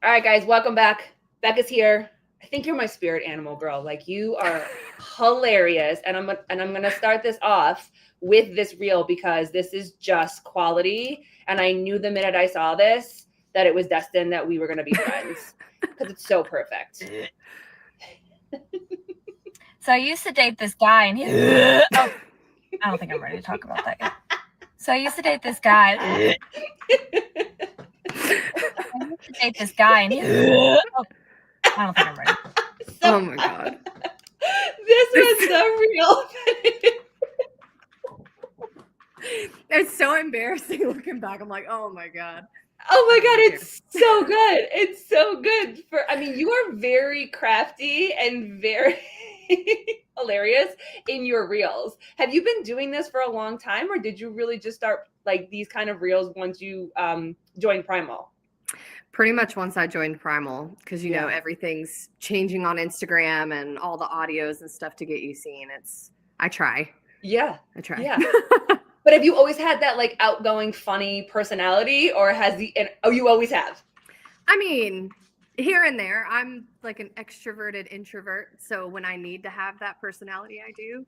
All right, guys, welcome back. Becca's here. I think you're my spirit animal, girl. Like you are hilarious, and I'm gonna start this off with this reel because this is just quality. And I knew the minute I saw this that it was destined that we were gonna be friends because it's so perfect. So I used to date this guy, and I don't think I'm ready to talk about that yet. So I used to date this guy. I don't think I'm ready. Oh my God. This was the real. It's so embarrassing looking back. I'm like, oh my God. Oh my God, it's so good. It's so good. You are very crafty and very hilarious in your reels. Have you been doing this for a long time, or did you really just start like these kind of reels once you joined Primal? Pretty much once I joined Primal, because you know everything's changing on Instagram and all the audios and stuff to get you seen. I try. Yeah. I try. Yeah. But have you always had that like outgoing, funny personality, or you always have? I mean, here and there. I'm like an extroverted introvert, so when I need to have that personality, I do.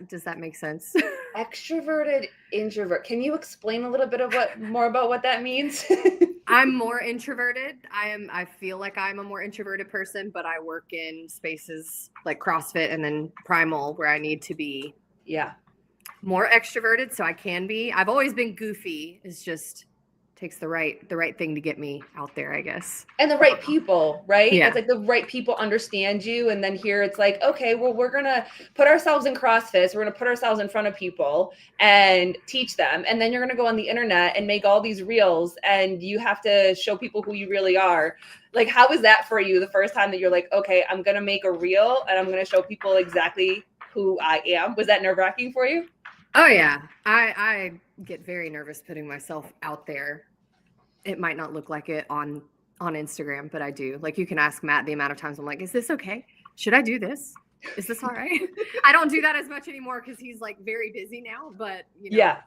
Does that make sense? Extroverted introvert. Can you explain a little bit more about what that means? I'm more introverted. I feel like I'm a more introverted person, but I work in spaces like CrossFit and then Primal where I need to be more extroverted, so I can be. I've always been goofy. It's just takes the right thing to get me out there, I guess. And the right people, right? Yeah. It's like the right people understand you. And then here it's like, okay, well, we're going to put ourselves in CrossFit. We're going to put ourselves in front of people and teach them. And then you're going to go on the internet and make all these reels and you have to show people who you really are. Like, how was that for you the first time that you're like, okay, I'm going to make a reel and I'm going to show people exactly who I am? Was that nerve-wracking for you? Oh, yeah. I get very nervous putting myself out there. It might not look like it on Instagram, but I do. Like, you can ask Matt the amount of times I'm like, is this okay? Should I do this? Is this all right? I don't do that as much anymore because he's like very busy now. But,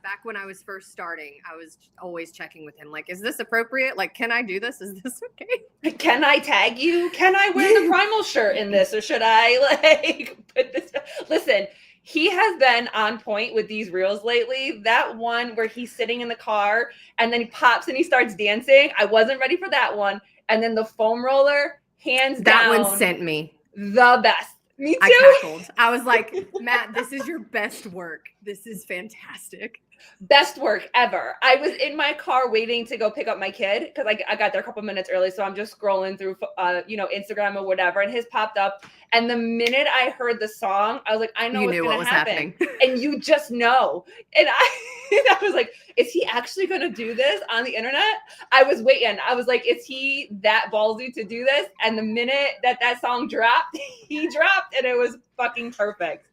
back when I was first starting, I was always checking with him. Like, is this appropriate? Like, can I do this? Is this okay? Can I tag you? Can I wear the Primal shirt in this? Or should I like put this? Listen, he has been on point with these reels lately. That one where he's sitting in the car and then he pops and he starts dancing. I wasn't ready for that one. And then the foam roller, hands down. That one sent me. The best. Me too. I cackled. I was like, Matt, this is your best work. This is fantastic. Best work ever. I was in my car waiting to go pick up my kid because I got there a couple minutes early. So I'm just scrolling through, Instagram or whatever. And his popped up. And the minute I heard the song, I was like, I know what's going to happen. And you just know. And I was like, is he actually going to do this on the internet? I was waiting. I was like, is he that ballsy to do this? And the minute that song dropped, he dropped and it was fucking perfect.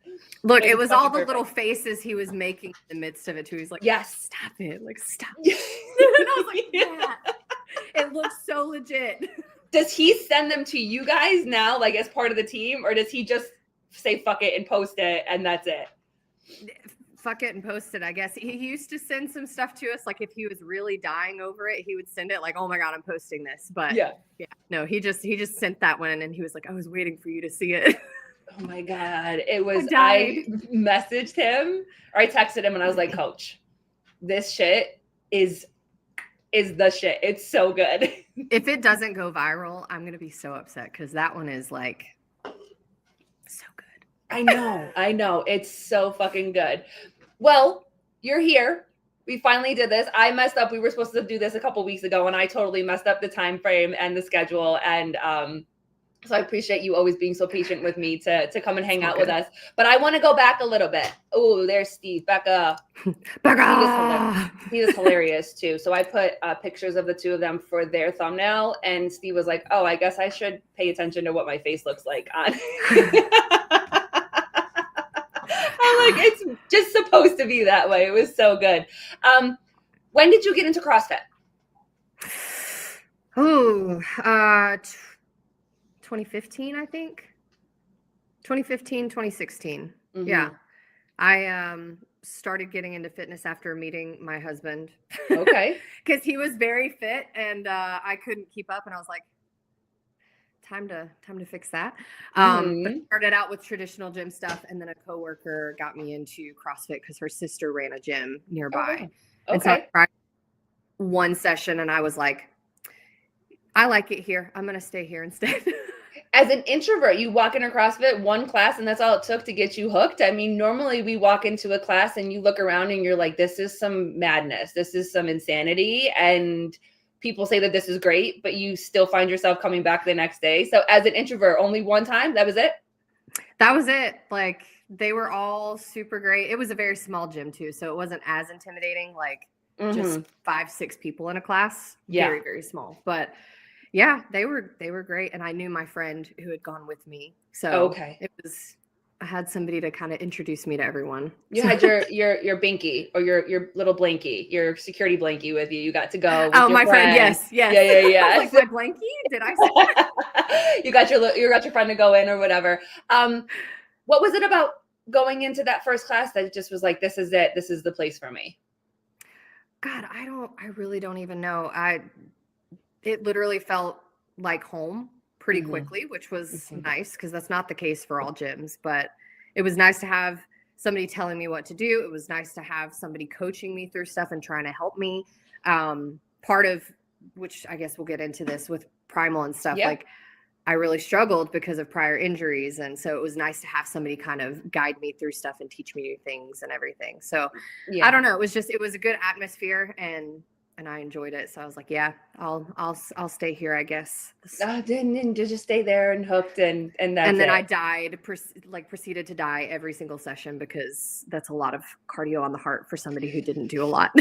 Look, it was all the little faces he was making in the midst of it too. He's like, yes, stop it. Like, stop. And I was like, yeah. It looks so legit. Does he send them to you guys now, like as part of the team, or does he just say fuck it and post it and that's it? Fuck it and post it, I guess. He used to send some stuff to us. Like if he was really dying over it, he would send it like, oh my God, I'm posting this. But yeah. No, he just sent that one and he was like, I was waiting for you to see it. Oh my God. It was, I messaged him or I texted him and I was like, Coach, this shit is the shit. It's so good. If it doesn't go viral, I'm going to be so upset because that one is like so good. I know. It's so fucking good. Well, you're here. We finally did this. I messed up. We were supposed to do this a couple weeks ago and I totally messed up the time frame and the schedule. And, so I appreciate you always being so patient with me to come and hang out with us. But I want to go back a little bit. Oh, there's Steve. Bekah. He is hilarious too. So I put pictures of the two of them for their thumbnail. And Steve was like, oh, I guess I should pay attention to what my face looks like on. I'm like, it's just supposed to be that way. It was so good. When did you get into CrossFit? 2015, I think. 2015, 2016. Mm-hmm. Yeah. I started getting into fitness after meeting my husband. Okay. Because he was very fit and I couldn't keep up. And I was like, time to fix that. But I Mhm. started out with traditional gym stuff, and then a coworker got me into CrossFit because her sister ran a gym Oh, nearby. wow. And so I Okay. tried one session, and I was like, I like it here. I'm gonna stay here instead. As an introvert, you walk into CrossFit, one class, and that's all it took to get you hooked. I mean, normally we walk into a class and you look around and you're like, this is some madness. This is some insanity. And people say that this is great, but you still find yourself coming back the next day. So as an introvert, only one time, that was it? That was it. Like they were all super great. It was a very small gym too, so it wasn't as intimidating. Like just Mhm. 5-6 people in a class. Yeah. Very, very small. But yeah, they were great. And I knew my friend who had gone with me. So Okay. I had somebody to kind of introduce me to everyone. You So- had your binky or your little blankie, your security blankie with you. You got to go with Oh, your my friend. Yes, yes. Yeah, yeah, yeah. I was like, my blankie? Did I say that? You got your friend to go in or whatever. What was it about going into that first class that just was like, this is it, this is the place for me? God, I really don't even know. It literally felt like home pretty Mhm. quickly, which was Mhm. nice because that's not the case for all gyms, but it was nice to have somebody telling me what to do. It was nice to have somebody coaching me through stuff and trying to help me. Part of which I guess we'll get into this with Primal and stuff. Yeah. Like I really struggled because of prior injuries. And so it was nice to have somebody kind of guide me through stuff and teach me new things and everything. So Yeah. I don't know. It was a good atmosphere and I enjoyed it. So I was like, yeah, I'll stay here, I guess. Didn't just stay there and hooked and that's And then it. I died, proceeded to die every single session because that's a lot of cardio on the heart for somebody who didn't do a lot.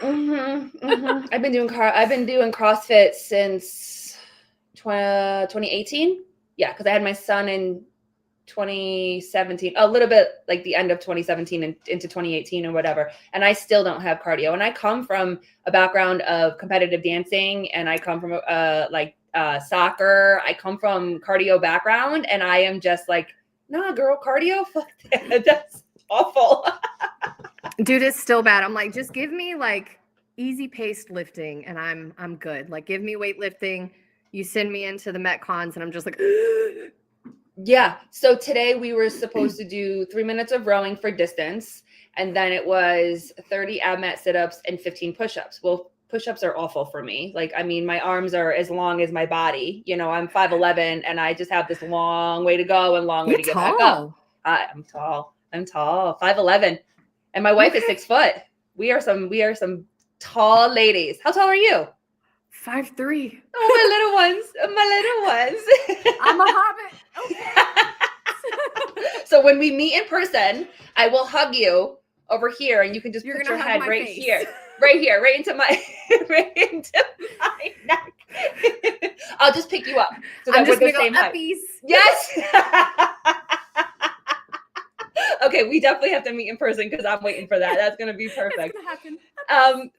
I've been doing CrossFit since 2018. Yeah, because I had my son in 2017, a little bit like the end of 2017 and into 2018 or whatever. And I still don't have cardio. And I come from a background of competitive dancing, and I come from soccer. I come from cardio background, and I am just like, nah, girl, cardio, fuck that. That's awful. Dude, it's still bad. I'm like, just give me like easy paced lifting and I'm good. Like give me weightlifting. You send me into the Metcons and I'm just like Yeah. So today we were supposed to do 3 minutes of rowing for distance, and then it was 30 ab mat sit-ups and 15 push-ups. Well, push-ups are awful for me. Like, I mean, my arms are as long as my body. You know, I'm 5'11", and I just have this long way to go and long way You're to get back up. I'm tall. 5'11", and my wife is Okay. 6 foot. We are some tall ladies. How tall are you? 5'3". Oh, my little ones. I'm a hobbit. Okay. So when we meet in person, I will hug you over here, and you can just You're put gonna your hug head my right face. here, right into my neck. I'll just pick you up so that I'm just we're gonna the same go height. uppies. Yes. Okay, we definitely have to meet in person because I'm waiting for that. That's gonna be perfect. It's gonna happen.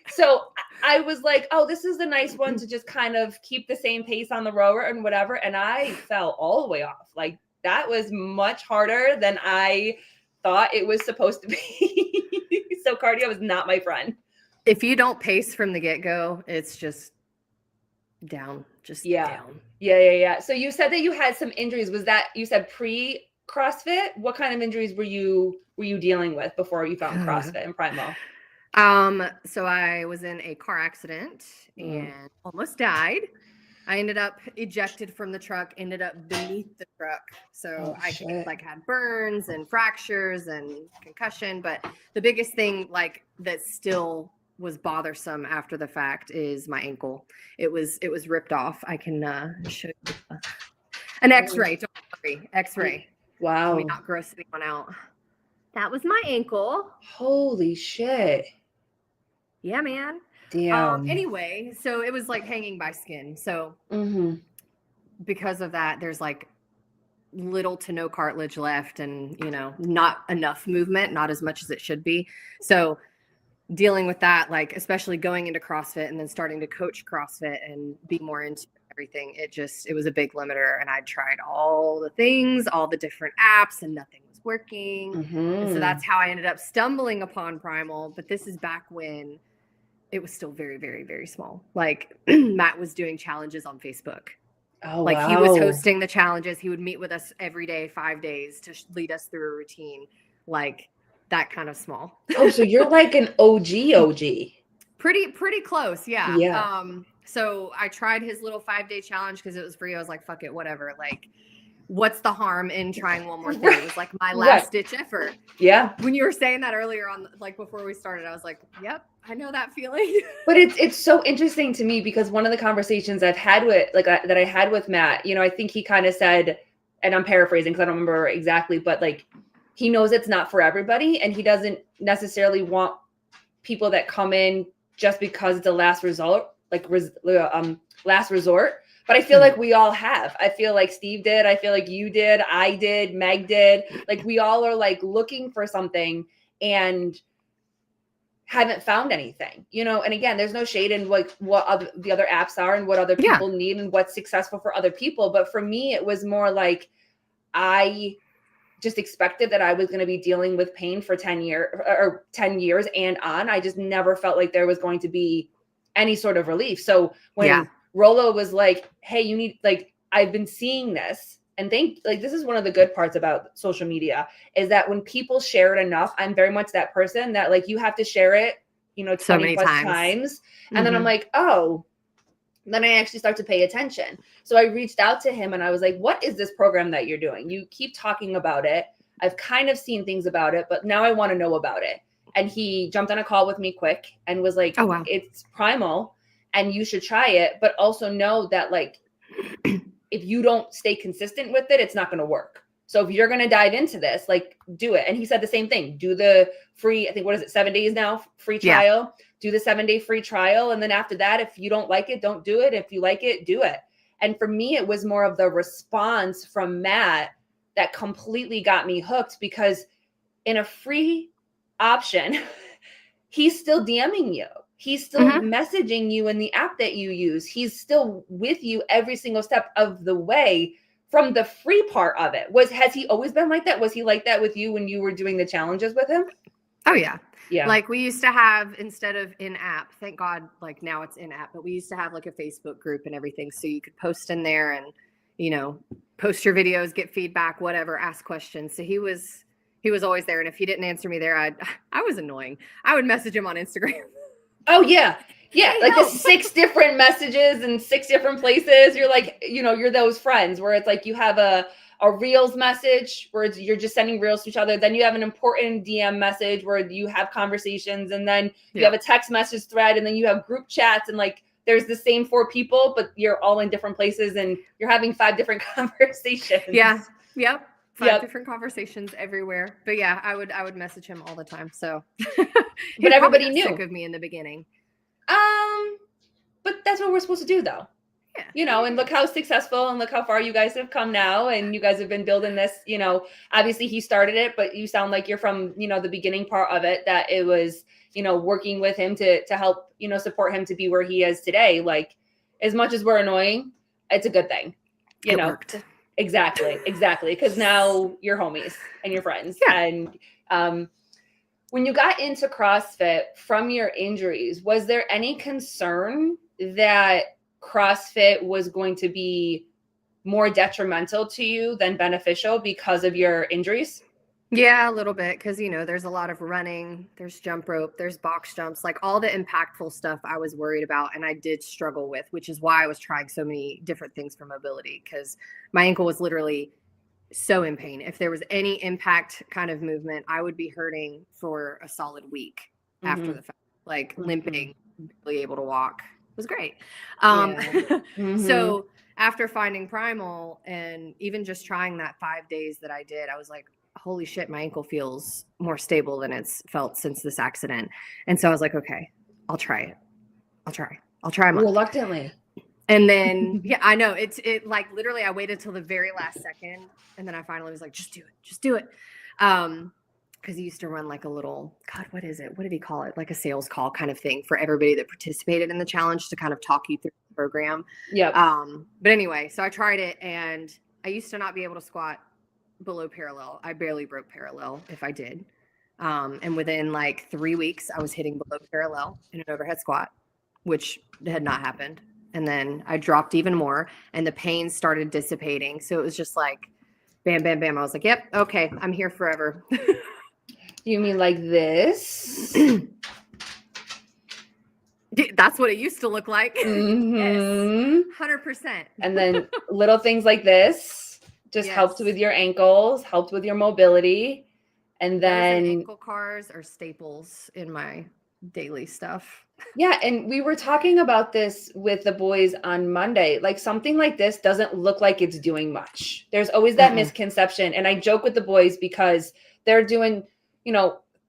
So I was like, oh, this is a nice one to just kind of keep the same pace on the rower and whatever. And I fell all the way off. Like that was much harder than I thought it was supposed to be. So cardio is not my friend. If you don't pace from the get-go, it's just down. Just down. Yeah. So you said that you had some injuries. Was that you said pre-CrossFit? What kind of injuries were you dealing with before you found CrossFit and Primal? So I was in a car accident and almost died. I ended up ejected from the truck, ended up beneath the truck. So I had burns and fractures and concussion. But the biggest thing that still was bothersome after the fact is my ankle. It was ripped off. I can show you an x-ray. Don't worry, x-ray. Wow. Let me not gross anyone out. That was my ankle. Holy shit. Yeah, man. Damn. Anyway, so it was like hanging by skin. So because of that, there's like little to no cartilage left and, not enough movement, not as much as it should be. So dealing with that, like especially going into CrossFit and then starting to coach CrossFit and be more into everything, it was a big limiter. And I tried all the things, all the different apps, and nothing was working. And so that's how I ended up stumbling upon Primal. But this is back when it was still very, very, very small. Like Matt was doing challenges on Facebook. Oh, Like he was wow. hosting the challenges. He would meet with us every day, 5 days to lead us through a routine, like that kind of small. Oh, so you're like an OG. Pretty close, yeah. Yeah. So I tried his little 5-day challenge because it was free. I was like, fuck it, whatever. Like, what's the harm in trying one more thing? It was like my last ditch effort. Yeah. When you were saying that earlier on, like before we started, I was like, yep, I know that feeling. But it's so interesting to me because one of the conversations I've had with that I had with Matt, I think he kind of said, and I'm paraphrasing because I don't remember exactly, but like he knows it's not for everybody, and he doesn't necessarily want people that come in just because it's a last resort, last resort. But I feel like we all have. I feel like Steve did. I feel like you did. I did. Meg did. Like we all are like looking for something and haven't found anything, and again, there's no shade in like what the other apps are and what other people need and what's successful for other people. But for me, it was more like I just expected that I was going to be dealing with pain for 10 years and on. I just never felt like there was going to be any sort of relief. So when Rolo was like, hey, you need, like, I've been seeing this. And this is one of the good parts about social media is that when people share it enough, I'm very much that person that like, you have to share it, 20 so many plus times. And then I'm like, oh, then I actually start to pay attention. So I reached out to him and I was like, what is this program that you're doing? You keep talking about it. I've kind of seen things about it, but now I want to know about it. And he jumped on a call with me quick and was like, oh, wow, it's Primal and you should try it, but also know that like, if you don't stay consistent with it, it's not going to work. So if you're going to dive into this, like do it. And he said the same thing, do the free, I think, what is it? 7 days now, free trial, do the 7-day free trial. And then after that, if you don't like it, don't do it. If you like it, do it. And for me, it was more of the response from Matt that completely got me hooked because in a free option, he's still DMing you. He's still messaging you in the app that you use. He's still with you every single step of the way from the free part of it. Has he always been like that? Was he like that with you when you were doing the challenges with him? Oh, yeah. Yeah. Like we used to have, instead of in-app, thank God, like now it's in-app, but we used to have like a Facebook group and everything. So you could post in there and, post your videos, get feedback, whatever, ask questions. So he was always there. And if he didn't answer me there, I was annoying. I would message him on Instagram. Oh, yeah. Yeah. Like the 6 different messages in 6 different places. You're like, you're those friends where it's like you have a Reels message where you're just sending Reels to each other. Then you have an important DM message where you have conversations. And then you have a text message thread. And then you have group chats. And like, there's the same 4 people, but you're all in different places and you're having 5 different conversations. Yeah. Yep. 5 different conversations everywhere. But yeah, I would message him all the time. So, but everybody knew sick of me in the beginning. But that's what we're supposed to do, though. Yeah. And look how successful and look how far you guys have come now. And you guys have been building this. Obviously he started it, but you sound like you're from the beginning part of it. That it was working with him to help support him to be where he is today. Like as much as we're annoying, it's a good thing. It worked. Exactly. Because now you're homies and you're friends. Yeah. And when you got into CrossFit from your injuries, was there any concern that CrossFit was going to be more detrimental to you than beneficial because of your injuries? Yeah, a little bit. Because, there's a lot of running, there's jump rope, there's box jumps, like all the impactful stuff I was worried about and I did struggle with, which is why I was trying so many different things for mobility because my ankle was literally so in pain. If there was any impact kind of movement, I would be hurting for a solid week after the fact, like limping, barely able to walk. It was great. So after finding Primal and even just trying that 5 days that I did, I was like, holy shit, my ankle feels more stable than it's felt since this accident. And so I was like, okay, I'll try it. I'll try a month. Reluctantly. And then, yeah, I know it like literally I waited till the very last second. And then I finally was like, just do it. Cause he used to run like a little, God, what is it? What did he call it? Like a sales call kind of thing for everybody that participated in the challenge to kind of talk you through the program. Yeah. But anyway, so I tried it and I used to not be able to squat below parallel. I barely broke parallel if I did. And within like 3 weeks, I was hitting below parallel in an overhead squat, which had not happened and then I dropped even more, and the pain started dissipating. So it was just like, bam, bam, bam. I was like, yep, okay, I'm here forever. You mean like this? That's what it used to look like. Mm-hmm. Yes, 100%. And then little things like this just helped with your ankles, helped with your mobility. And then ankle cars are staples in my daily stuff. Yeah, and we were talking about this with the boys on Monday. Like something like this doesn't look like it's doing much. There's always that misconception. And I joke with the boys because they're doing,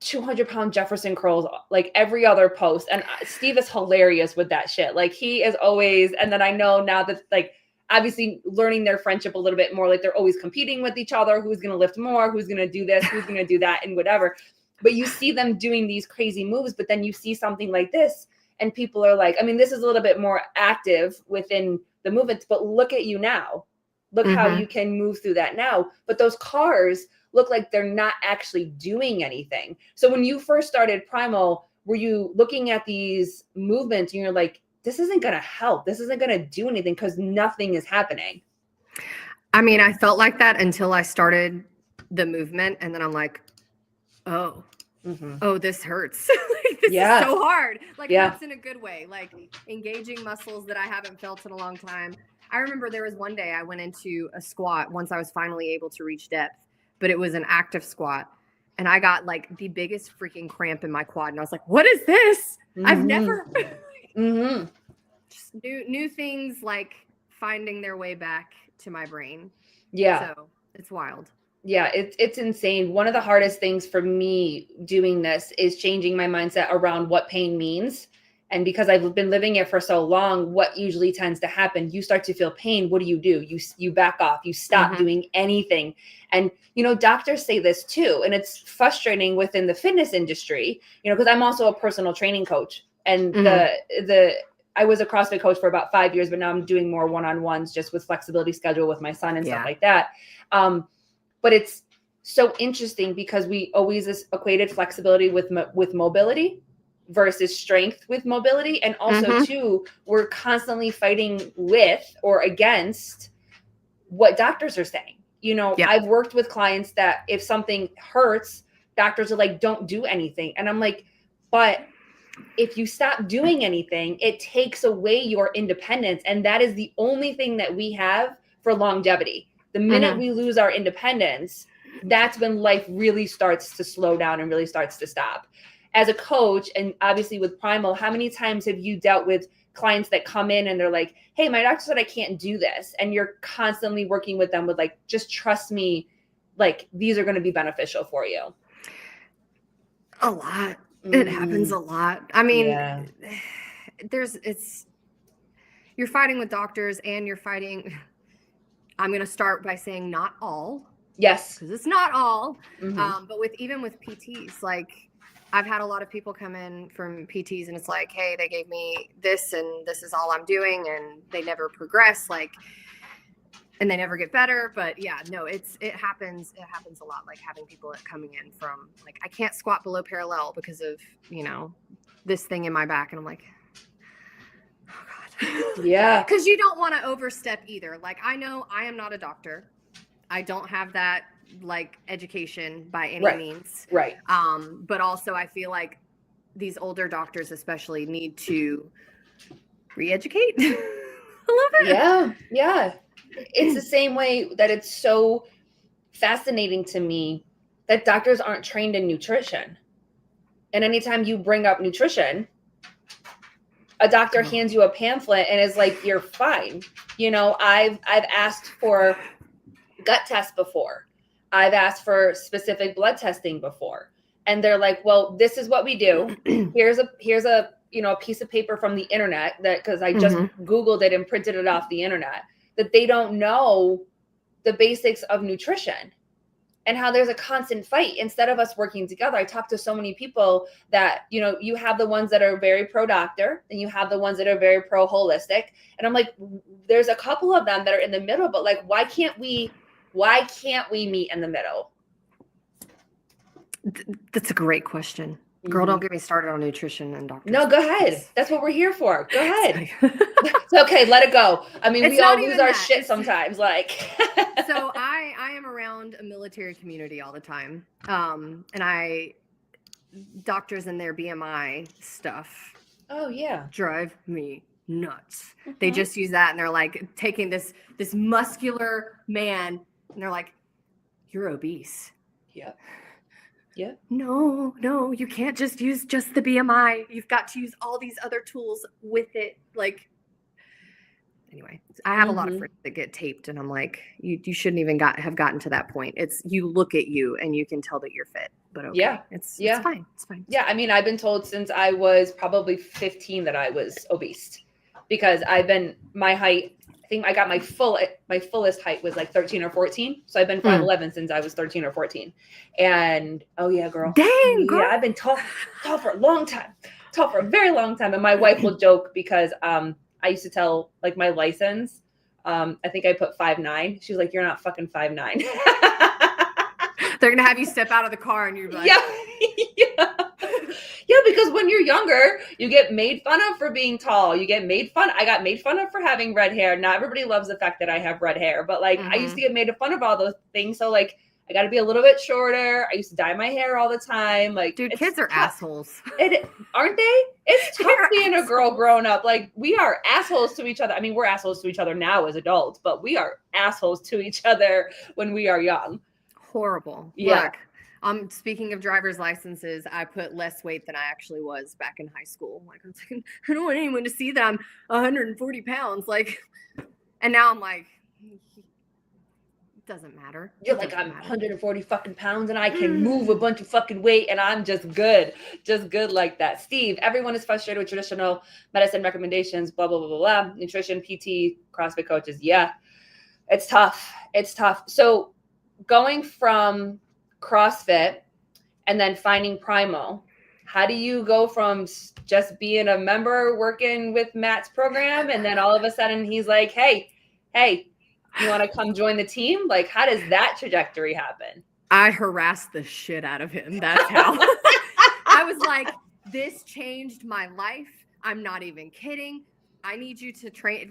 200-pound Jefferson curls like every other post. And Steve is hilarious with that shit. Like he is always, and then I know now that like obviously learning their friendship a little bit more, like they're always competing with each other. Who's going to lift more? Who's going to do this? Who's going to do that? And whatever. But you see them doing these crazy moves, but then you see something like this and people are like, I mean, this is a little bit more active within the movements, but look at you now. Look how you can move through that now. But those cars look like they're not actually doing anything. So when you first started Primal, were you looking at these movements and you're like, this isn't going to help. This isn't going to do anything because nothing is happening. I mean, I felt like that until I started the movement. And then I'm like, oh, this hurts. Like, this is so hard. Like hurts in a good way, like engaging muscles that I haven't felt in a long time. I remember there was one day I went into a squat once I was finally able to reach depth, but it was an active squat. And I got like the biggest freaking cramp in my quad. And I was like, what is this? I've never just new things like finding their way back to my brain. Yeah. So it's wild. Yeah, it's insane. One of the hardest things for me doing this is changing my mindset around what pain means. And because I've been living it for so long, what usually tends to happen, you start to feel pain. What do? You back off, you stop doing anything. And, doctors say this too. And it's frustrating within the fitness industry, because I'm also a personal training coach. And I was a CrossFit coach for about 5 years, but now I'm doing more one-on-ones just with flexibility schedule with my son and stuff like that. But it's so interesting because we always equated flexibility with mobility versus strength with mobility. And also too, we're constantly fighting with or against what doctors are saying. I've worked with clients that if something hurts, doctors are like, don't do anything. And I'm like, but if you stop doing anything, it takes away your independence. And that is the only thing that we have for longevity. The minute we lose our independence, that's when life really starts to slow down and really starts to stop. As a coach, and obviously with Primal, how many times have you dealt with clients that come in and they're like, hey, my doctor said I can't do this. And you're constantly working with them with like, just trust me, like these are going to be beneficial for you. A lot. It happens a lot. I mean, you're fighting with doctors and you're fighting. I'm going to start by saying not all. Yes. Because it's not all. But even with PTs, like I've had a lot of people come in from PTs and it's like, hey, they gave me this and this is all I'm doing. And they never progress, and they never get better. But yeah, no, it happens. It happens a lot. Like having people coming in from like, I can't squat below parallel because of, this thing in my back. And I'm like, yeah, because you don't want to overstep either. Like I know I am not a doctor. I don't have that like education by any means. Right. But also I feel like these older doctors especially need to re-educate a little bit. Yeah. Yeah. It's the same way that it's so fascinating to me that doctors aren't trained in nutrition. And anytime you bring up nutrition, a doctor hands you a pamphlet and is like, you're fine. I've asked for gut tests before. I've asked for specific blood testing before. And they're like, well, this is what we do. Here's a piece of paper from the internet because I just Googled it and printed it off the internet, that they don't know the basics of nutrition and how there's a constant fight. Instead of us working together, I talk to so many people that, you have the ones that are very pro doctor and you have the ones that are very pro holistic. And I'm like, there's a couple of them that are in the middle, but like, why can't we meet in the middle? That's a great question. Girl, don't get me started on nutrition and doctors. No, go ahead. That's what we're here for. Go ahead. It's okay. Let it go. I mean, we all lose our shit sometimes. Like, so I am around a military community all the time. And doctors and their BMI stuff. Oh yeah. Drive me nuts. They just use that and they're like taking this muscular man and they're like, you're obese. Yep. Yeah. No, you can't just use just the BMI. You've got to use all these other tools with it. Like, anyway, I have a lot of friends that get taped, and I'm like, you shouldn't even have gotten to that point. It's you look at you and you can tell that you're fit. But okay, yeah, it's fine. It's fine. Yeah, I mean, I've been told since I was probably 15 that I was obese because my height. I think I got my fullest height was like 13 or 14. So I've been 5'11" since I was 13 or 14. And oh yeah, girl. Dang, girl. Yeah, I've been tall for a long time. Tall for a very long time. And my wife will joke because I used to tell like my license. I think I put 5'9". She was like, you're not fucking 5'9". They're gonna have you step out of the car and you're like, yeah, because when you're younger, you get made fun of for being tall. I got made fun of for having red hair. Not everybody loves the fact that I have red hair, but like I used to get made fun of all those things. So like I got to be a little bit shorter. I used to dye my hair all the time. Like, dude, kids are assholes. Aren't they? It's tough being a girl growing up. Like, we are assholes to each other. I mean, we're assholes to each other now as adults, but we are assholes to each other when we are young. Horrible. Yeah. Look, speaking of driver's licenses, I put less weight than I actually was back in high school. Like, I was like, I don't want anyone to see that I'm 140 pounds. Like, and now I'm like, it doesn't matter. You're like, I'm 140 fucking pounds and I can move a bunch of fucking weight and I'm just good like that. Steve, everyone is frustrated with traditional medicine recommendations, blah, blah, blah, blah, blah. Nutrition, PT, CrossFit coaches. Yeah, it's tough. So going from CrossFit and then finding Primal, how do you go from just being a member working with Matt's program and then all of a sudden he's like, hey, you want to come join the team? Like, how does that trajectory happen? I harassed the shit out of him. That's how. I was like, this changed my life. I'm not even kidding. I need you to train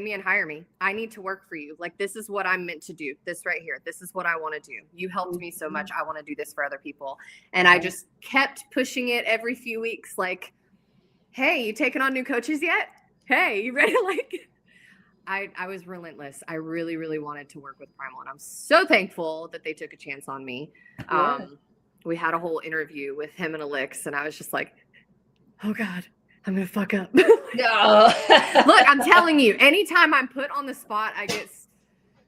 me and hire me. I need to work for you. Like, this is what I'm meant to do. This right here. This is what I want to do. You helped me so much. I want to do this for other people. And I just kept pushing it every few weeks. Like, hey, you taking on new coaches yet? Hey, you ready? Like, I was relentless. I really, really wanted to work with Primal. And I'm so thankful that they took a chance on me. Yeah. We had a whole interview with him and Alix. And I was just like, oh God, I'm going to fuck up. No. Look, I'm telling you, anytime I'm put on the spot, I get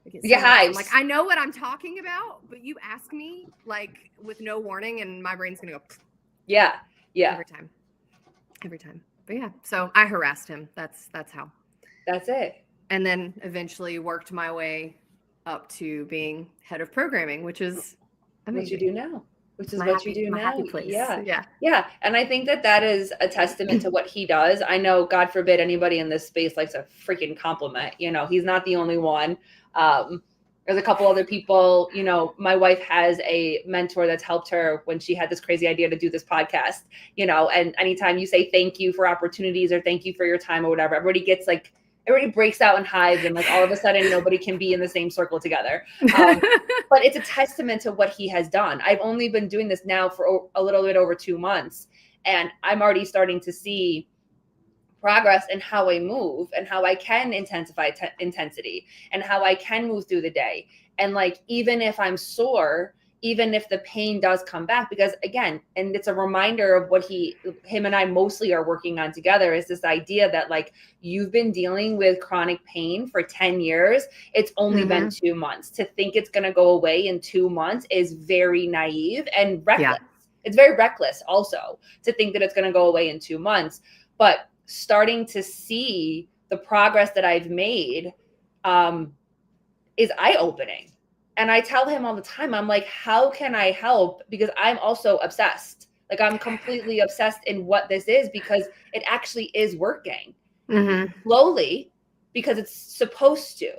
hyped. Like, I know what I'm talking about, but you ask me like with no warning and my brain's going to go. Yeah. Every time. But yeah, so I harassed him. That's how. That's it. And then eventually worked my way up to being head of programming, which is amazing. What you do now. Which is what you do now. Happy place. Yeah. And I think that is a testament to what he does. I know, God forbid, anybody in this space likes a freaking compliment. You know, he's not the only one. There's a couple other people. You know, my wife has a mentor that's helped her when she had this crazy idea to do this podcast. You know, and anytime you say thank you for opportunities or thank you for your time or whatever, everybody breaks out in hives and like all of a sudden nobody can be in the same circle together. But it's a testament to what he has done. I've only been doing this now for a little bit over 2 months, and I'm already starting to see progress in how I move and how I can intensify intensity and how I can move through the day. And like, even if I'm sore, even if the pain does come back, because again, and it's a reminder of what him and I mostly are working on together, is this idea that like, you've been dealing with chronic pain for 10 years. It's only been 2 months. To think it's going to go away in 2 months is very naive and reckless. Yeah. It's very reckless also to think that it's going to go away in 2 months, but starting to see the progress that I've made is eye-opening. And I tell him all the time, I'm like, how can I help? Because I'm also obsessed. Like, I'm completely obsessed in what this is because it actually is working slowly because it's supposed to.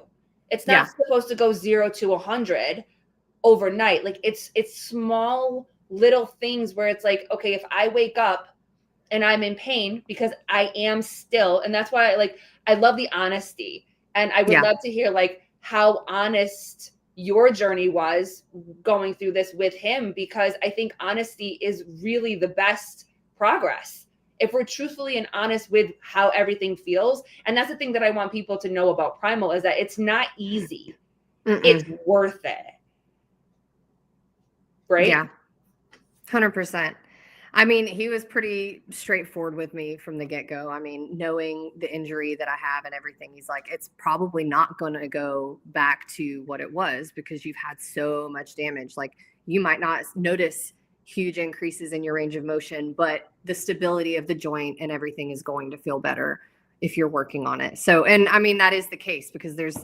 It's not supposed to go 0 to 100 overnight. Like, it's small little things where it's like, okay, if I wake up and I'm in pain, because I am still, and that's why I love the honesty. And I would love to hear like how honest your journey was going through this with him, because I think honesty is really the best progress. If we're truthfully and honest with how everything feels. And that's the thing that I want people to know about Primal, is that it's not easy. It's worth it. Right? Yeah. 100%. I mean, he was pretty straightforward with me from the get-go. I mean, knowing the injury that I have and everything, he's like, it's probably not going to go back to what it was because you've had so much damage. Like, you might not notice huge increases in your range of motion, but the stability of the joint and everything is going to feel better if you're working on it. So, and I mean, that is the case because there's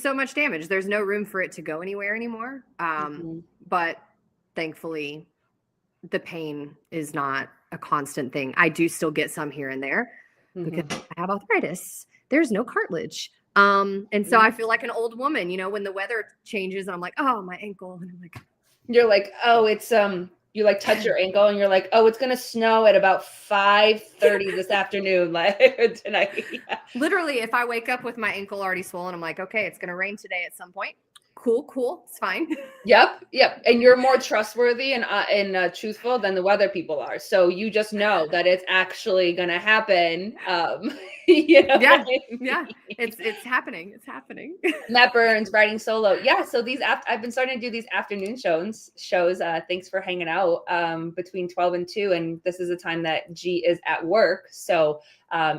so much damage. There's no room for it to go anywhere anymore. But thankfully, the pain is not a constant thing. I do still get some here and there because I have arthritis. There's no cartilage. And so I feel like an old woman, you know, when the weather changes, I'm like, oh, my ankle. And I'm like, you're like, oh, it's, you like touch your ankle and you're like, oh, it's going to snow at about 5:30 this afternoon, like tonight. Literally, if I wake up with my ankle already swollen, I'm like, okay, it's going to rain today at some point. Cool. It's fine. Yep. And you're more trustworthy and truthful than the weather people are. So you just know that it's actually going to happen. You know. Yeah. It's happening. It's happening. Matt Burns riding solo. Yeah. So I've been starting to do these afternoon shows. Thanks for hanging out between 12 and 2. And this is a time that G is at work. So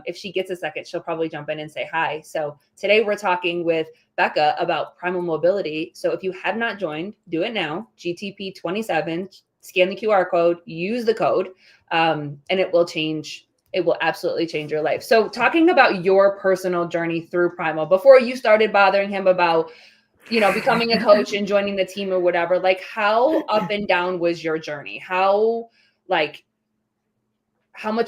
if she gets a second, she'll probably jump in and say hi. So today we're talking with Bekah about Primal Mobility. So if you have not joined, do it now. GTP27, scan the QR code, use the code, and it will change. It will absolutely change your life. So talking about your personal journey through Primal, before you started bothering him about, you know, becoming a coach and joining the team or whatever, like how up and down was your journey? How much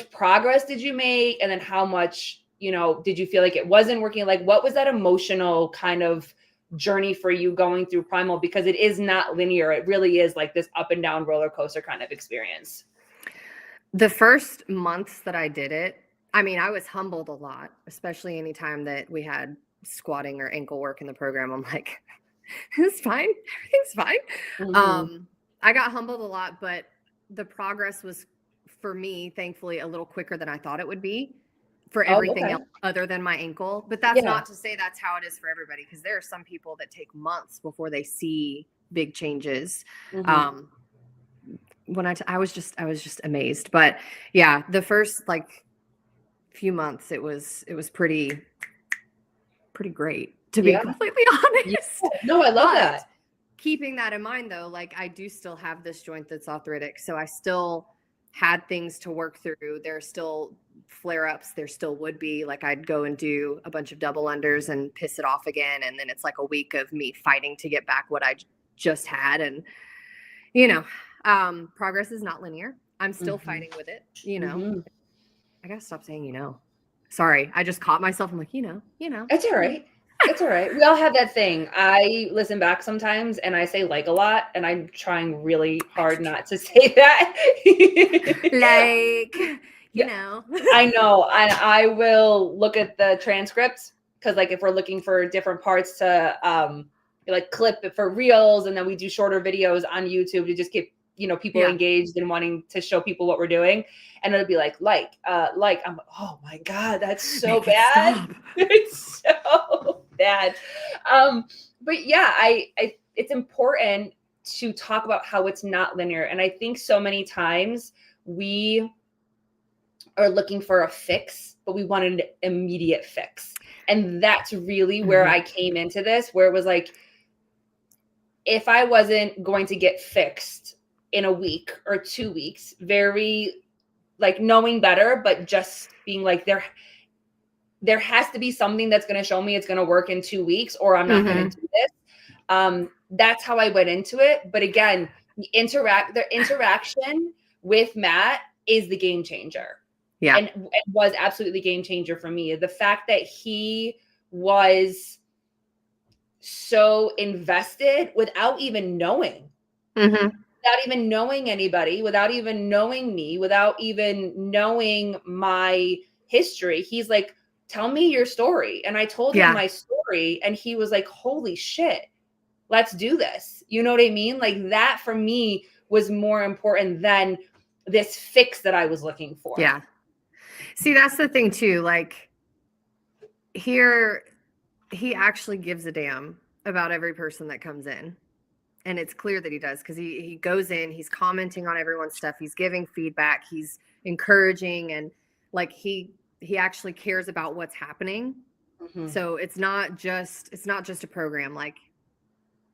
progress did you make? And then how much, you know, did you feel like it wasn't working? Like, what was that emotional kind of journey for you going through Primal? Because it is not linear. It really is like this up and down roller coaster kind of experience. The first months that I did it, I mean, I was humbled a lot, especially anytime that we had squatting or ankle work in the program. I'm like, it's fine. Everything's fine. I got humbled a lot, but the progress was, for me, thankfully, a little quicker than I thought it would be for everything else other than my ankle. But that's not to say that's how it is for everybody, because there are some people that take months before they see big changes. When I was just amazed. But yeah, the first like few months, it was pretty great, to be completely honest. No, I love that. Keeping that in mind though, like I do still have this joint that's arthritic. So I still had things to work through. There are still flare-ups. There still would be, like, I'd go and do a bunch of double unders and piss it off again. And then it's like a week of me fighting to get back what I just had. And, you know, progress is not linear. I'm still fighting with it. You know, I gotta stop saying, you know, sorry. I just caught myself. I'm like, you know, it's all right. It's all right. We all have that thing. I listen back sometimes and I say like a lot, and I'm trying really hard not to say that. Like, you know. I know. And I will look at the transcripts, because like if we're looking for different parts to like clip it for reels, and then we do shorter videos on YouTube to just keep, you know, people engaged and wanting to show people what we're doing. And it'll be like, I'm like, oh my God, that's so bad. It's so bad. But yeah, I it's important to talk about how it's not linear. And I think so many times we are looking for a fix, but we want an immediate fix. And that's really where I came into this, where it was like, if I wasn't going to get fixed in a week or 2 weeks, very like knowing better, but just being like, there has to be something that's going to show me it's going to work in 2 weeks, or I'm not going to do this. That's how I went into it. But again, the interaction with Matt is the game changer. Yeah. And it was absolutely game changer for me. The fact that he was so invested without even knowing without even knowing anybody, without even knowing me, without even knowing my history. He's like, tell me your story. And I told him my story, and he was like, holy shit, let's do this. You know what I mean? Like, that for me was more important than this fix that I was looking for. Yeah. See, that's the thing too. Like, here, he actually gives a damn about every person that comes in. And it's clear that he does, because he goes in, he's commenting on everyone's stuff, he's giving feedback, he's encouraging, and like he actually cares about what's happening. Mhm. So it's not just a program. Like,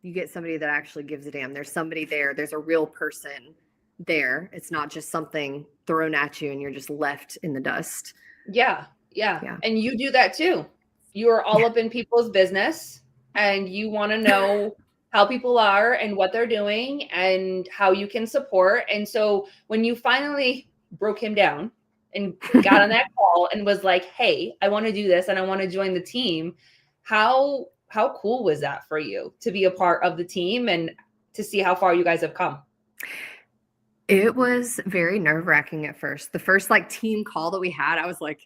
you get somebody that actually gives a damn. There's somebody there. There's a real person there. It's not just something thrown at you and you're just left in the dust. Yeah. And you do that too. You are all up in people's business, and you want to know how people are and what they're doing and how you can support. And so when you finally broke him down and got on that call and was like, hey, I want to do this and I want to join the team, how cool was that for you to be a part of the team and to see how far you guys have come? It was very nerve-wracking at first. The first like team call that we had, I was like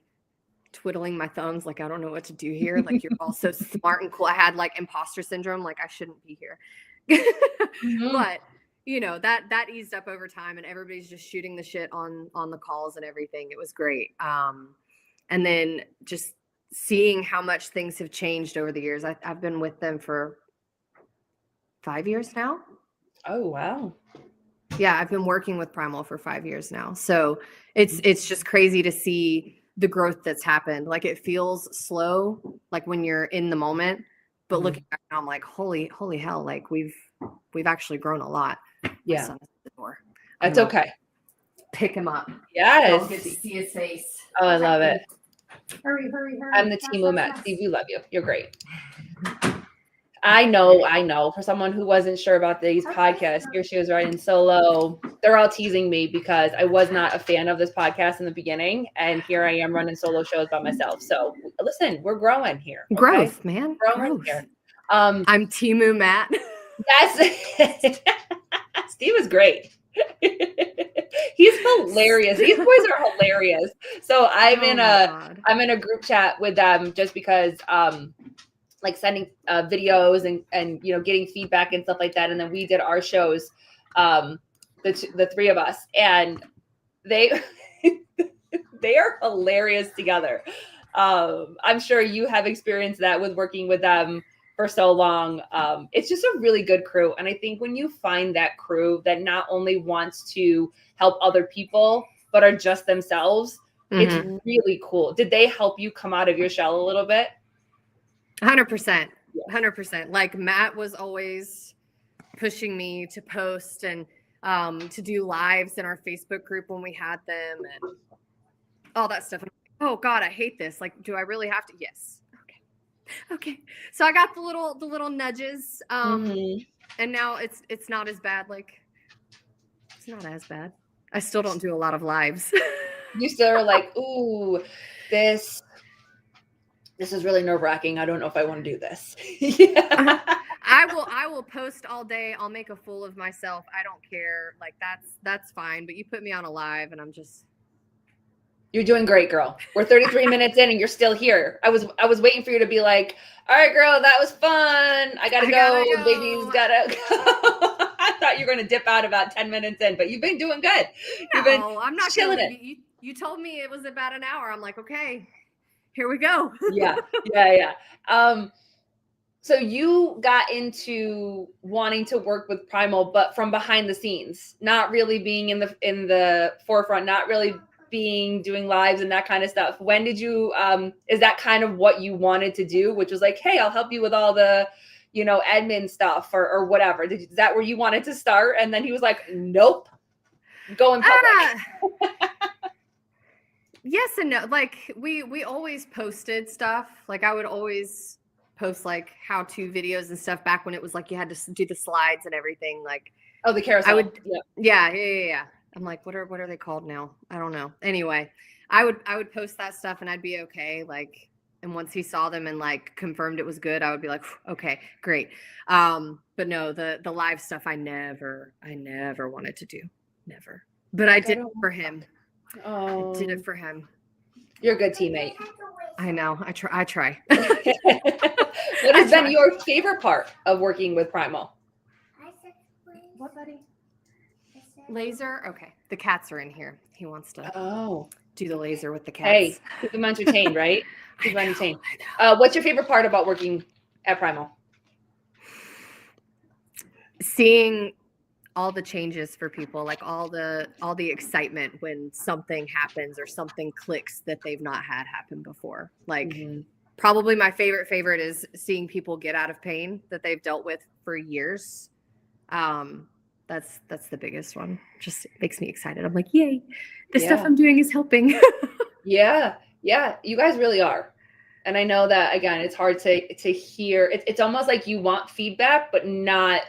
twiddling my thumbs, like, I don't know what to do here. Like, you're all so smart and cool. I had like imposter syndrome, like I shouldn't be here. Mm-hmm. But you know, that eased up over time, and everybody's just shooting the shit on the calls and everything. It was great. And then just seeing how much things have changed over the years. I've been with them for 5 years now. Oh, wow. Yeah, I've been working with Primal for 5 years now. So it's just crazy to see the growth that's happened. Like, it feels slow, like when you're in the moment, but looking back now, I'm like, holy hell, like we've actually grown a lot. Yeah. My son is at the door. That's okay. Pick him up. Yes. Don't get to see his face. Oh, I love it. Hurry. I'm the Timu Matt. Steve, we love you. You're great. I know. For someone who wasn't sure about these podcasts, here she was riding solo. They're all teasing me because I was not a fan of this podcast in the beginning, and here I am running solo shows by myself. So listen, we're growing here. Okay? Growth, man. Growing here. I'm Timu Matt. That's Steve is great. He's hilarious. These boys are hilarious. So I'm in a group chat with them just because like sending videos and you know, getting feedback and stuff like that. And then we did our shows, the three of us, and they they are hilarious together. I'm sure you have experienced that with working with them for so long. It's just a really good crew. And I think when you find that crew that not only wants to help other people, but are just themselves, it's really cool. Did they help you come out of your shell a little bit? 100%. 100%. Like, Matt was always pushing me to post and to do lives in our Facebook group when we had them and all that stuff. Oh God, I hate this. Like, do I really have to? Yes. Okay. So I got the little nudges. And now it's not as bad. Like, it's not as bad. I still don't do a lot of lives. You still are like, ooh, this is really nerve-wracking. I don't know if I want to do this. Yeah. I will post all day. I'll make a fool of myself. I don't care. Like, that's fine. But you put me on a live and I'm just. You're doing great, girl. We're 33 minutes in and you're still here. I was waiting for you to be like, all right, girl, that was fun. I gotta go. Baby's gotta go. I thought you were gonna dip out about 10 minutes in, but you've been doing good. No, I'm not chilling it. You told me it was about an hour. I'm like, okay, here we go. Yeah. So you got into wanting to work with Primal, but from behind the scenes, not really being in the forefront, not really doing lives and that kind of stuff. When did you is that kind of what you wanted to do, which was like, hey, I'll help you with all the, you know, admin stuff or whatever? Is that where you wanted to start? And then he was like, nope, go in public. Yes and no. Like, we always posted stuff. Like, I would always post like how-to videos and stuff back when it was like you had to do the slides and everything. Like, oh, the carousel. I would yeah. I'm like, what are they called now? I don't know. Anyway, I would post that stuff and I'd be okay. Like, And once he saw them and like confirmed it was good, I would be like, okay, great. But no, the live stuff I never wanted to do. Never. But I did it for him. Oh, I did it for him. You're a good teammate. I know. I try. What has been your favorite part of working with Primal? What, buddy? Laser? Okay. The cats are in here. He wants to do the laser with the cats. Hey, keep them entertained, right? Keep them entertained. What's your favorite part about working at Primal? Seeing all the changes for people, like all the excitement when something happens or something clicks that they've not had happen before. Like probably my favorite is seeing people get out of pain that they've dealt with for years. That's the biggest one. Just makes me excited. I'm like, yay, the stuff I'm doing is helping. Yeah, you guys really are. And I know that, again, it's hard to hear. It's almost like you want feedback, but not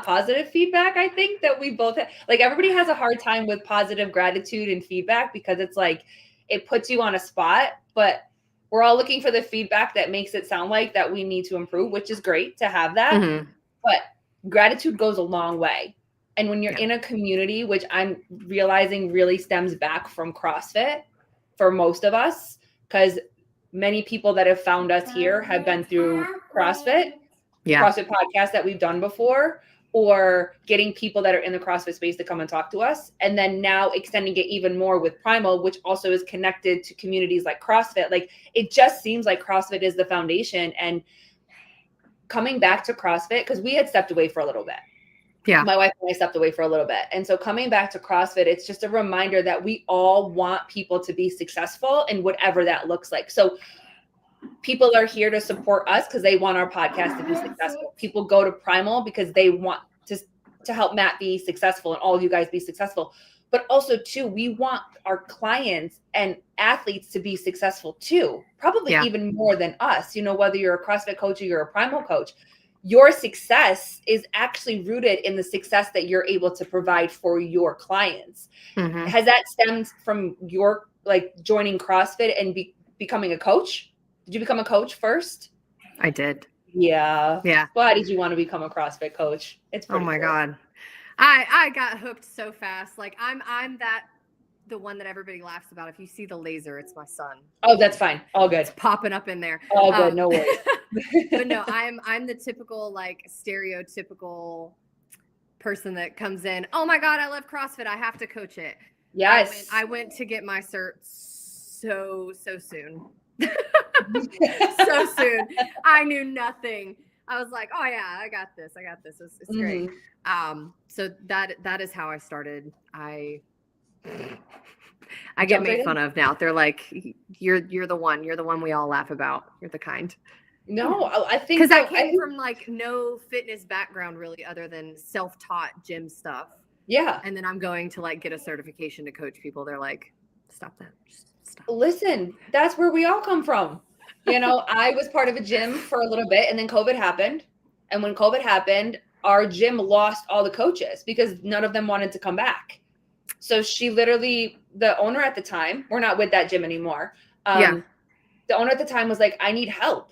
positive feedback. I think that we both have, like, everybody has a hard time with positive gratitude and feedback because it's like it puts you on a spot, but we're all looking for the feedback that makes it sound like that we need to improve, which is great to have that. But gratitude goes a long way. And when you're in a community, which I'm realizing really stems back from CrossFit for most of us, because many people that have found us here have been through CrossFit podcasts that we've done before, or getting people that are in the CrossFit space to come and talk to us. And then now extending it even more with Primal, which also is connected to communities like CrossFit. Like, it just seems like CrossFit is the foundation. And coming back to CrossFit, because we had stepped away for a little bit. Yeah. My wife and I stepped away for a little bit. And so coming back to CrossFit, it's just a reminder that we all want people to be successful in whatever that looks like. So people are here to support us because they want our podcast to be successful. People go to Primal because they want to help Matt be successful and all of you guys be successful. But also, too, we want our clients and athletes to be successful, too, probably even more than us. You know, whether you're a CrossFit coach or you're a Primal coach, your success is actually rooted in the success that you're able to provide for your clients. Has that stemmed from your, like, joining CrossFit and becoming a coach? Did you become a coach first? I did. Yeah. Why did you want to become a CrossFit coach? It's pretty cool. God. I got hooked so fast. Like, I'm the one that everybody laughs about. If you see the laser, it's my son. Oh, that's fine. All good. It's popping up in there. All good. No worries. But no, I'm the typical, like, stereotypical person that comes in. Oh my God, I love CrossFit. I have to coach it. Yes. I went to get my cert so soon. So soon. I knew nothing. I was like, oh yeah, I got this. It's great. So that is how I started. I get made fun of now. They're like, you're the one we all laugh about. You're the kind. No, I think because I came from, like, no fitness background really, other than self-taught gym stuff. Yeah. And then I'm going to, like, get a certification to coach people. They're like, stop that. Just stop. Listen, that's where we all come from. You know, I was part of a gym for a little bit, and then COVID happened. And when COVID happened, our gym lost all the coaches because none of them wanted to come back. So she literally, the owner at the time, we're not with that gym anymore. The owner at the time was like, I need help.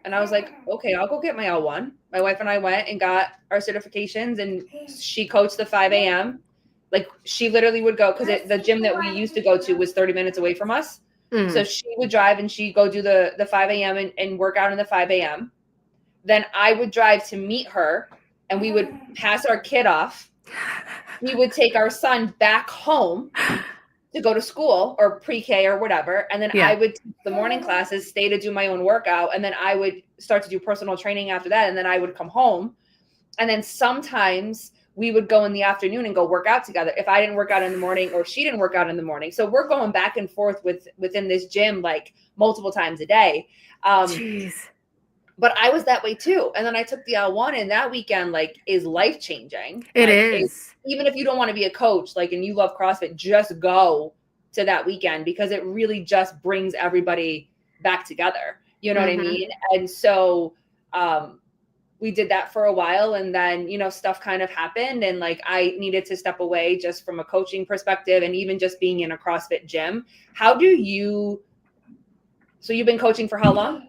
And I was like, okay, I'll go get my L1. My wife and I went and got our certifications, and she coached the 5 a.m. Like, she literally would go, because the gym that we used to go to was 30 minutes away from us. So she would drive and she'd go do the 5 a.m. and work out in the 5 a.m. Then I would drive to meet her, and we would pass our kid off. We would take our son back home to go to school or pre-K or whatever. And then I would take the morning classes, stay to do my own workout. And then I would start to do personal training after that. And then I would come home. And then sometimes we would go in the afternoon and go work out together if I didn't work out in the morning or she didn't work out in the morning. So we're going back and forth within this gym, like, multiple times a day. But I was that way too. And then I took the L1, and that weekend, like, is life-changing. It is. Even if you don't want to be a coach, like, and you love CrossFit, just go to that weekend because it really just brings everybody back together. You know what I mean? And so, we did that for a while, and then, you know, stuff kind of happened, and, like, I needed to step away just from a coaching perspective and even just being in a CrossFit gym. How do you So you've been coaching for how long?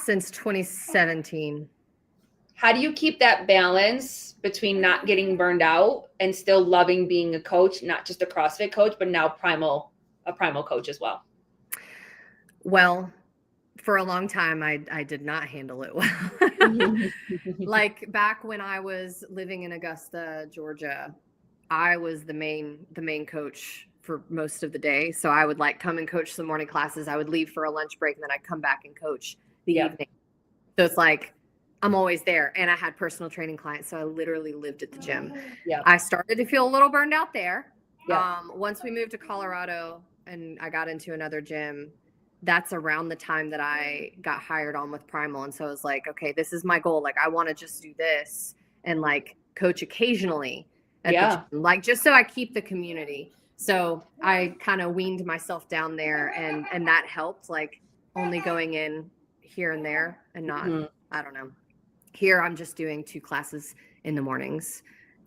Since 2017. How do you keep that balance between not getting burned out and still loving being a coach, not just a CrossFit coach, but now a Primal coach as well? Well, for a long time, I did not handle it well. Like back when I was living in Augusta, Georgia, I was the main coach for most of the day. So I would like come and coach some morning classes. I would leave for a lunch break and then I'd come back and coach the evening. So it's like I'm always there. And I had personal training clients. So I literally lived at the gym. Yeah. I started to feel a little burned out there. Yeah. Once we moved to Colorado and I got into another gym, that's around the time that I got hired on with Primal. And so I was like, okay, this is my goal. Like I want to just do this and like coach occasionally at the gym, like just so I keep the community. So I kind of weaned myself down there and that helped, like only going in here and there and not, I don't know. Here I'm just doing 2 classes in the mornings.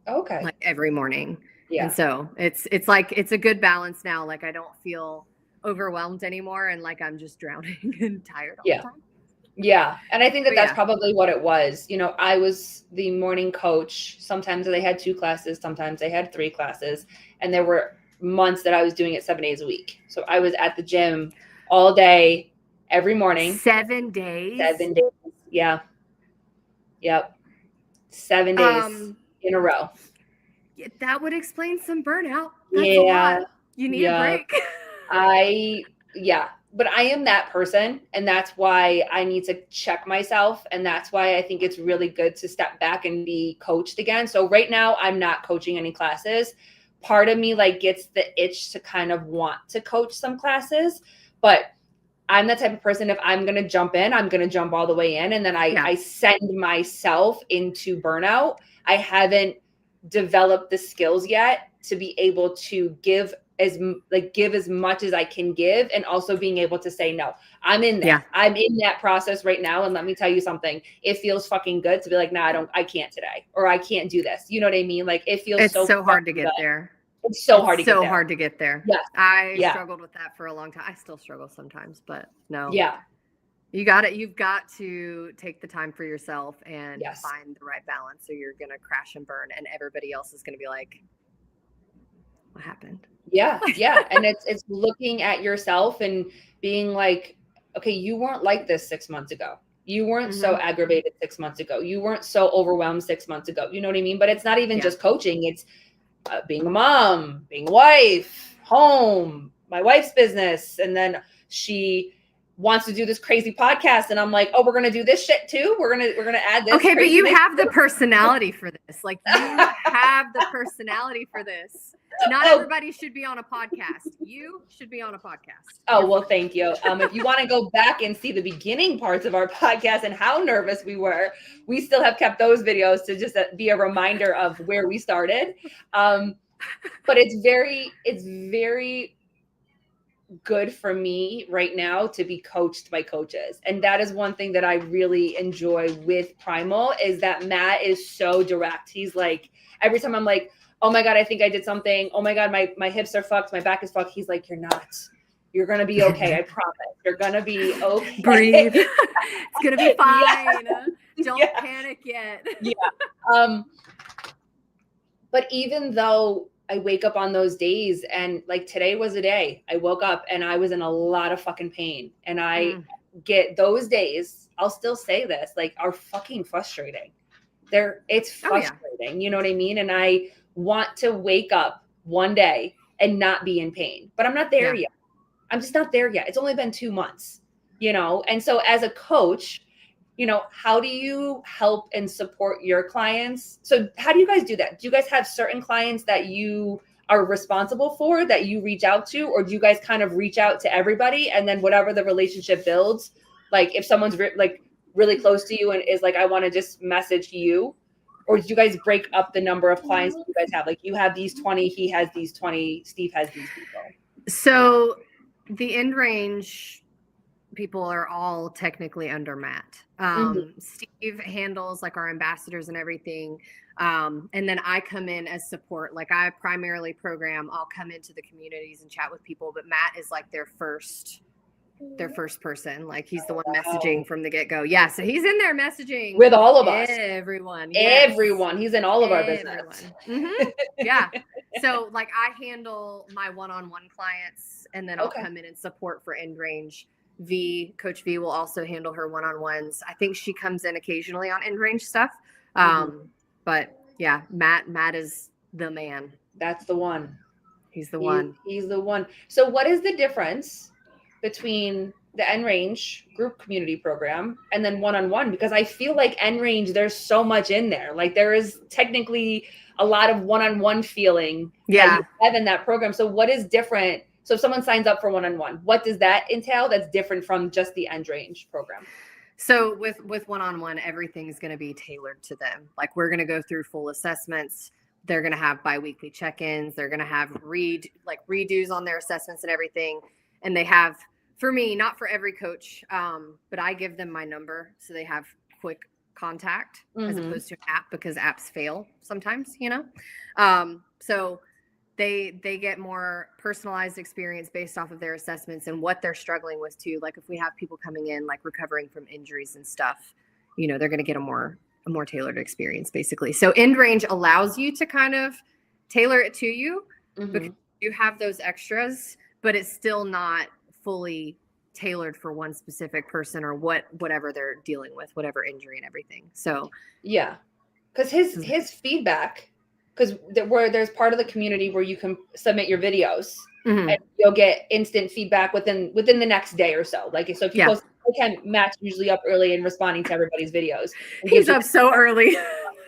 Okay. Like every morning. Yeah. And so it's like, it's a good balance now. Like I don't feel overwhelmed anymore and like I'm just drowning and tired all the time. Yeah. And I think that's probably what it was. You know, I was the morning coach. Sometimes they had 2 classes, sometimes they had 3 classes, and there were months that I was doing it 7 days a week. So I was at the gym all day, every morning. 7 days? 7 days. Yeah. Yep. 7 days in a row. That would explain some burnout. That's a lot. You need a break. But I am that person, and that's why I need to check myself, and that's why I think it's really good to step back and be coached again. So right now I'm not coaching any classes. Part of me like gets the itch to kind of want to coach some classes, but I'm the type of person, if I'm going to jump in, I'm going to jump all the way in. And then I send myself into burnout. I haven't developed the skills yet to be able to give as much as I can give, and also being able to say no. I'm in there. I'm in that process right now. And let me tell you something. It feels fucking good to be like, nah, I can't today, or I can't do this. You know what I mean? Like it feels so hard to get there. It's so hard to get there. Yes. I struggled with that for a long time. I still struggle sometimes, but no. Yeah. You got it. You've got to take the time for yourself and find the right balance. So you're going to crash and burn, and everybody else is going to be like, what happened? Yeah. Yeah. And it's looking at yourself and being like, okay, you weren't like this 6 months ago. You weren't so aggravated 6 months ago. You weren't so overwhelmed 6 months ago. You know what I mean? But it's not even just coaching. It's being a mom, being a wife, home, my wife's business. And then she wants to do this crazy podcast. And I'm like, oh, we're going to do this shit too. We're going to add this. Okay. But you have the personality for this. Like you have the personality for this. Not everybody should be on a podcast. You should be on a podcast. Oh, well, thank you. If you want to go back and see the beginning parts of our podcast and how nervous we were, we still have kept those videos to just be a reminder of where we started. But it's very good for me right now to be coached by coaches. And that is one thing that I really enjoy with Primal, is that Matt is so direct. He's like, every time I'm like, oh my God, I think I did something. Oh my God, my hips are fucked. My back is fucked. He's like, you're not. You're going to be okay. I promise. You're going to be okay. Breathe. It's going to be fine. Don't panic yet. But even though I wake up on those days, and like today was a day I woke up and I was in a lot of fucking pain, and I get those days, I'll still say this, like, are fucking frustrating. It's frustrating. You know what I mean? And I want to wake up one day and not be in pain, but I'm not there yet. I'm just not there yet. It's only been 2 months, you know? And so as a coach, you know, how do you help and support your clients? So how do you guys do that? Do you guys have certain clients that you are responsible for, that you reach out to, or do you guys kind of reach out to everybody, and then whatever the relationship builds, like if someone's like really close to you and is like, I want to just message you, or do you guys break up the number of clients that you guys have? Like you have these 20, he has these 20, Steve has these people. So the end range people are all technically under Matt. Steve handles like our ambassadors and everything. And then I come in as support. Like I primarily program, I'll come into the communities and chat with people, but Matt is like their first their first person. Like he's the one messaging from the get-go. Yeah, so he's in there messaging with all of us. Everyone. Yes. Everyone. He's in all of our business. Yeah. So like I handle my one-on-one clients, and then I'll come in and support for end range. Coach V will also handle her one-on-ones. I think she comes in occasionally on end range stuff. But yeah, Matt is the man. That's the one. He's the one. He's the one. So what is the difference between the end range group community program and then one-on-one? Because I feel like end range, there's so much in there. Like there is technically a lot of one-on-one feeling that you have in that program. So what is different? So if someone signs up for one-on-one, what does that entail that's different from just the end range program? So with one-on-one, everything's going to be tailored to them. Like we're going to go through full assessments. They're going to have biweekly check-ins. They're going to have redos on their assessments and everything. And they have, for me, not for every coach, but I give them my number so they have quick contact as opposed to an app, because apps fail sometimes, so they get more personalized experience based off of their assessments and what they're struggling with too. Like if we have people coming in like recovering from injuries and stuff, they're going to get a more tailored experience basically. So end range allows you to kind of tailor it to you because you have those extras, but it's still not fully tailored for one specific person or whatever they're dealing with, whatever injury and everything. So yeah, because his feedback, because there's part of the community where you can submit your videos and you'll get instant feedback within the next day or so. Like so if you post, Matt's usually up early and responding to everybody's videos. He's up so early.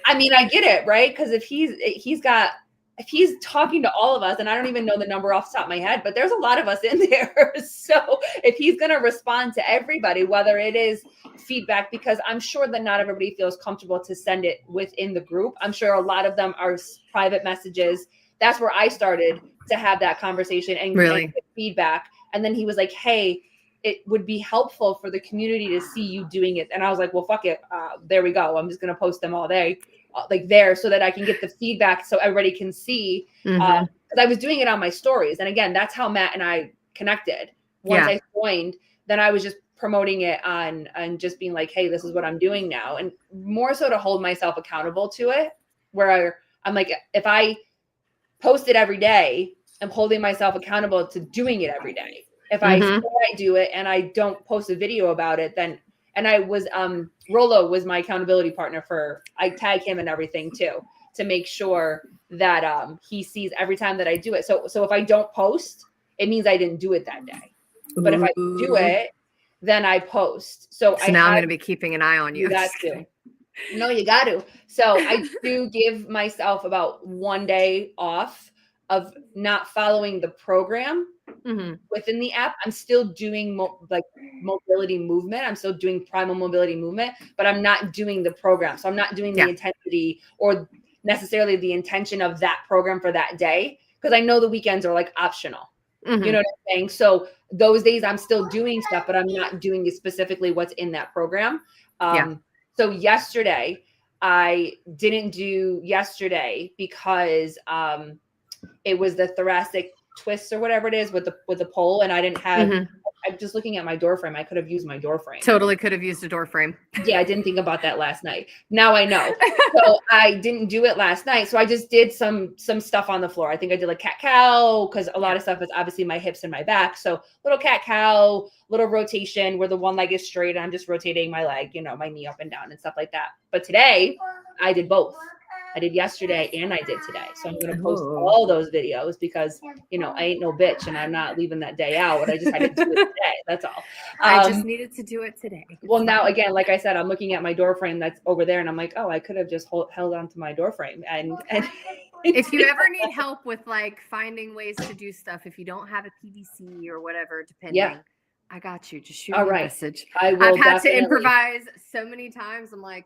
I mean, I get it, right? Because if he's talking to all of us, and I don't even know the number off the top of my head, but there's a lot of us in there. So if he's going to respond to everybody, whether it is feedback, because I'm sure that not everybody feels comfortable to send it within the group. I'm sure a lot of them are private messages. That's where I started to have that conversation and get feedback. And then he was like, hey, it would be helpful for the community to see you doing it. And I was like, well, fuck it. There we go. I'm just going to post them all day. There so that I can get the feedback so everybody can see, because I was doing it on my stories. And again, that's how Matt and I connected. Once I joined, then I was just promoting it on and just being like, hey, this is what I'm doing now. And more so to hold myself accountable to it, where I'm like, if I post it every day, I'm holding myself accountable to doing it every day. If I say I do it and I don't post a video about it, then and I was Rolo was my accountability partner I tag him and everything too, to make sure that he sees every time that I do it. So if I don't post, it means I didn't do it that day. But if I do it, then I post. So now I'm going to be keeping an eye on you. Got to. No, you got to. So I do give myself about 1 day off of not following the program within the app. I'm still doing mobility movement. I'm still doing primal mobility movement, but I'm not doing the program. So I'm not doing the intensity or necessarily the intention of that program for that day, because I know the weekends are like optional. You know what I'm saying? So those days I'm still doing stuff, but I'm not doing specifically what's in that program. So yesterday I didn't do because it was the thoracic twist or whatever it is with the pole, and I didn't have. I'm just looking at my door frame. I could have used my door frame. Totally could have used a door frame. Yeah, I didn't think about that last night. Now I know. So I didn't do it last night. So I just did some stuff on the floor. I think I did like cat cow, because a lot of stuff is obviously my hips and my back. So little cat cow, little rotation where the one leg is straight and I'm just rotating my leg, my knee up and down and stuff like that. But today I did both. I did yesterday and I did today. So I'm going to post all those videos because, I ain't no bitch and I'm not leaving that day out. I just had to do it today. That's all. I just needed to do it today. Well, now, again, like I said, I'm looking at my door frame that's over there and I'm like, oh, I could have just held on to my door frame. And if you ever need help with like finding ways to do stuff, if you don't have a PVC or whatever, depending, I got you. Just shoot me a message. I've had to improvise so many times. I'm like,